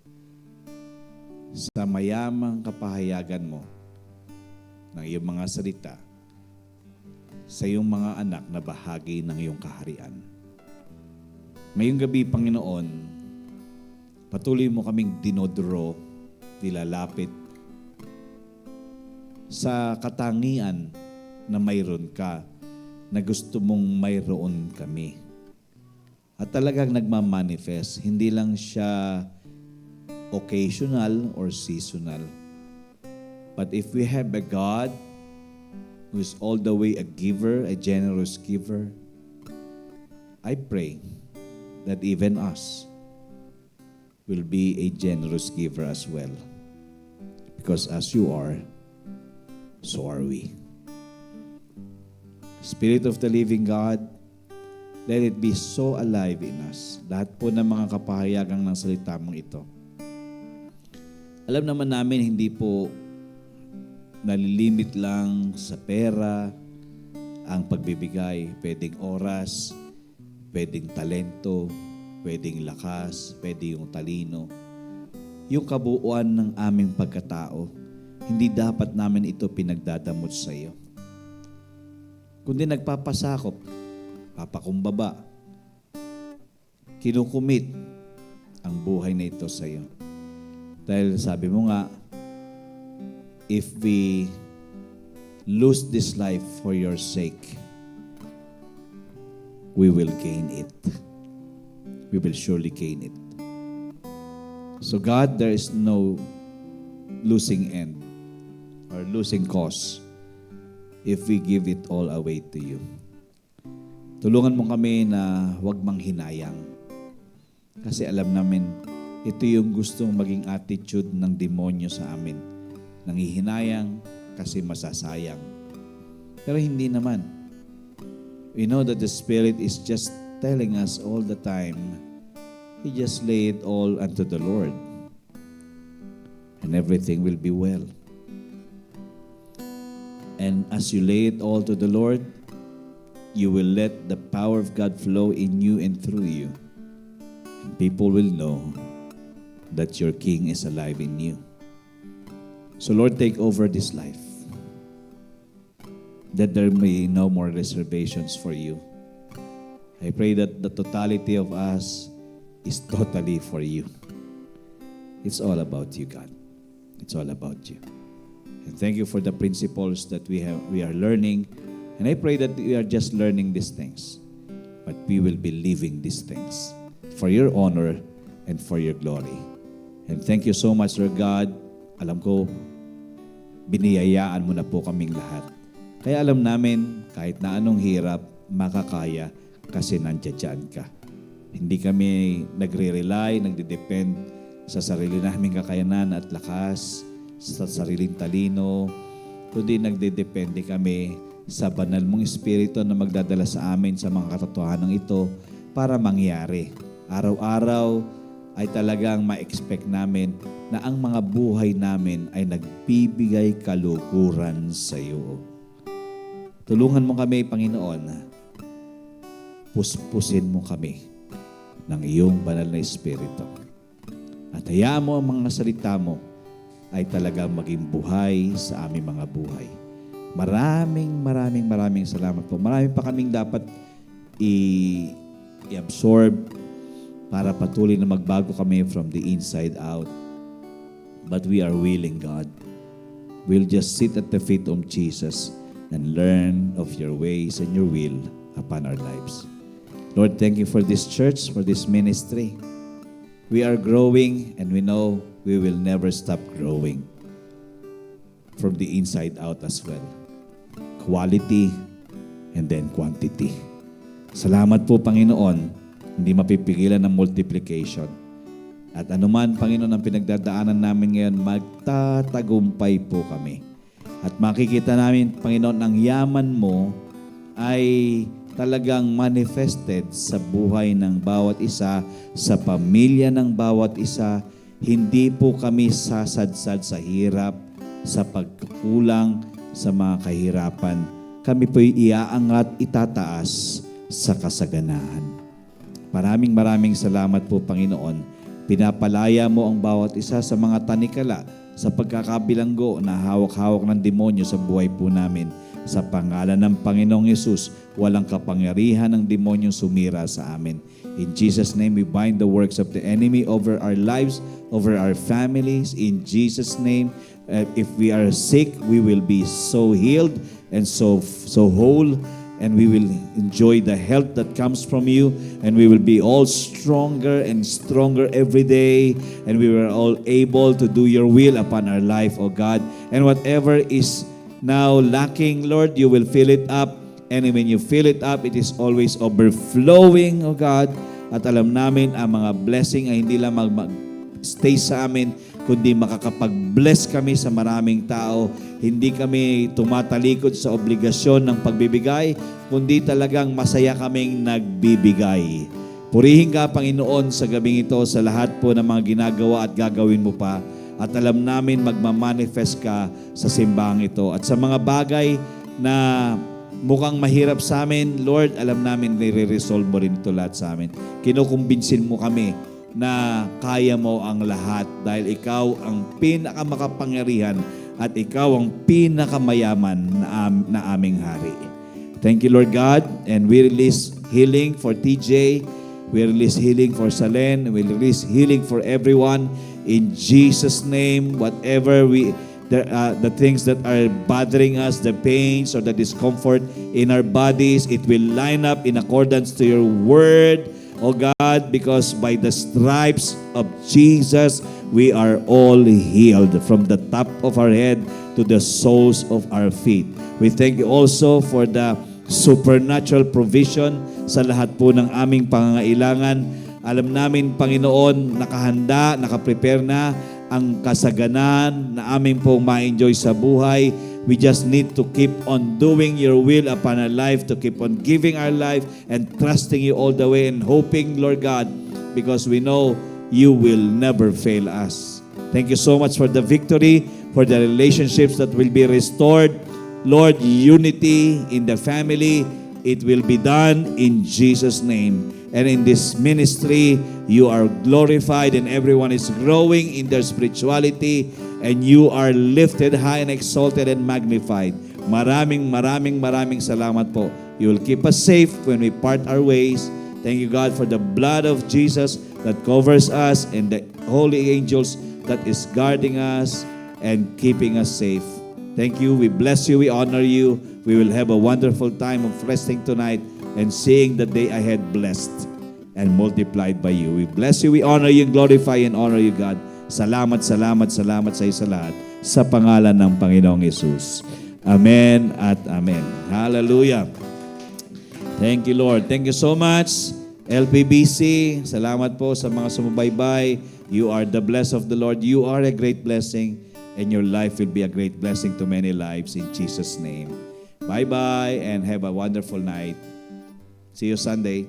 [SPEAKER 3] sa mayamang kapahayagan mo ng iyong mga salita sa iyong mga anak na bahagi ng iyong kaharian. Ngayong gabi, Panginoon, patuloy mo kaming dinodro, nilalapit sa katangian na mayroon ka, na gusto mong mayroon kami. At talagang nagmamanifest, hindi lang siya occasional or seasonal. But if we have a God who is all the way a giver, a generous giver, I pray that even us will be a generous giver as well. Because as you are, so are we. Spirit of the living God, let it be so alive in us. Lahat po ng mga kapahayagang ng salita mong ito. Alam naman namin, hindi po nalilimit lang sa pera ang pagbibigay. Pwedeng oras, pwedeng talento, pwedeng lakas, pwedeng yung talino. Yung kabuuan ng aming pagkatao, hindi dapat namin ito pinagdadamot sa iyo. Kundi nagpapasakop, papakumbaba, kinukumit ang buhay na ito sa iyo. Dahil sabi mo nga, if we lose this life for your sake, we will gain it. We will surely gain it. So God, there is no losing end or losing cause if we give it all away to you. Tulungan mo kami na huwag manghinayang. Kasi alam namin, ito yung gustong maging attitude ng demonyo sa amin. Nanghihinayang kasi masasayang. Pero hindi naman. We know that the Spirit is just telling us all the time, you just lay it all unto the Lord. And everything will be well. And as you lay it all to the Lord, you will let the power of God flow in you and through you. And people will know that your King is alive in you. So Lord, take over this life. That there may be no more reservations for you. I pray that the totality of us is totally for you. It's all about you, God. It's all about you. And thank you for the principles that we are learning. And I pray that we are just learning these things, but we will be living these things for your honor and for your glory. And thank you so much, Lord God. Alam ko, biniyayaan mo na po kaming lahat. Kaya alam namin, kahit na anong hirap, makakaya kasi nandiyan ka. Hindi kami nagre-rely, nagde-depend sa sarili naming kakayanan at lakas, sa sariling talino, kundi nagde-depende kami sa banal mong Espiritu na magdadala sa amin sa mga katotohanan ito para mangyari. Araw-araw ay talagang ma-expect namin na ang mga buhay namin ay nagbibigay kaluguran sa iyo. Tulungan mo kami, Panginoon, puspusin mo kami ng iyong banal na Espiritu. At hayaan mo ang mga salita mo ay talagang maging buhay sa aming mga buhay. Maraming salamat po. Marami pa kaming dapat i-absorb para patuloy na magbago kami from the inside out. But we are willing, God. We'll just sit at the feet of Jesus and learn of your ways and your will upon our lives. Lord, thank you for this church, for this ministry. We are growing and we know we will never stop growing from the inside out as well. Quality and then quantity. Salamat po, Panginoon. Hindi mapipigilan ng multiplication. At anuman, Panginoon, ang pinagdadaanan namin ngayon, magtatagumpay po kami. At makikita namin, Panginoon, ang yaman mo ay talagang manifested sa buhay ng bawat isa, sa pamilya ng bawat isa. Hindi po kami sasadsad sa hirap, sa pagkukulang, sa mga kahirapan, kami po'y iaangat, itataas sa kasaganahan. Maraming salamat po, Panginoon. Pinapalaya mo ang bawat isa sa mga tanikala sa pagkakabilanggo na hawak-hawak ng demonyo sa buhay po namin. Sa pangalan ng Panginoong Yesus, walang kapangyarihan ng demonyong sumira sa amin. In Jesus' name, we bind the works of the enemy over our lives, over our families. In Jesus' name, if we are sick, we will be so healed and so whole, and we will enjoy the health that comes from you, and we will be all stronger and stronger every day, and we were all able to do your will upon our life, O God. And whatever is now lacking, Lord, you will fill it up. And when you fill it up, it is always overflowing, O God. At alam namin, ang mga blessing ay hindi lang mag-stay sa amin, kundi makakapag-bless kami sa maraming tao. Hindi kami tumatalikod sa obligasyon ng pagbibigay, kundi talagang masaya kaming nagbibigay. Purihin ka, Panginoon, sa gabing ito, sa lahat po ng mga ginagawa at gagawin mo pa. At alam namin magmamanifest ka sa simbahang ito. At sa mga bagay na mukhang mahirap sa amin, Lord, alam namin nire-resolve mo rin ito lahat sa amin. Kinukumbinsin mo kami na kaya mo ang lahat dahil ikaw ang pinakamakapangyarihan at ikaw ang pinakamayaman na aming hari. Thank you, Lord God, and we release healing for TJ. We release healing for Salen. We release healing for everyone. In Jesus' name, whatever the things that are bothering us, the pains or the discomfort in our bodies, it will line up in accordance to your word, O God, because by the stripes of Jesus, we are all healed from the top of our head to the soles of our feet. We thank you also for the supernatural provision sa lahat po ng aming pangangailangan. Alam namin, Panginoon, nakahanda, nakaprepare na ang kasaganan na aming pong ma-enjoy sa buhay. We just need to keep on doing your will upon our life, to keep on giving our life and trusting you all the way and hoping, Lord God, because we know you will never fail us. Thank you so much for the victory, for the relationships that will be restored. Lord, unity in the family, it will be done in Jesus' name. And in this ministry, you are glorified and everyone is growing in their spirituality and you are lifted high and exalted and magnified. Maraming salamat po. You will keep us safe when we part our ways. Thank you, God, for the blood of Jesus that covers us and the holy angels that is guarding us and keeping us safe. Thank you. We bless you. We honor you. We will have a wonderful time of resting tonight and seeing the day ahead blessed and multiplied by you. We bless you, we honor you, glorify and honor you, God. Salamat sa iyo sa lahat. Sa pangalan ng Panginoong Yesus. Amen at amen. Hallelujah. Thank you, Lord. Thank you so much, LPBC. Salamat po sa mga sumubaybay. You are the blessed of the Lord. You are a great blessing and your life will be a great blessing to many lives in Jesus' name. Bye-bye and have a wonderful night. See you Sunday.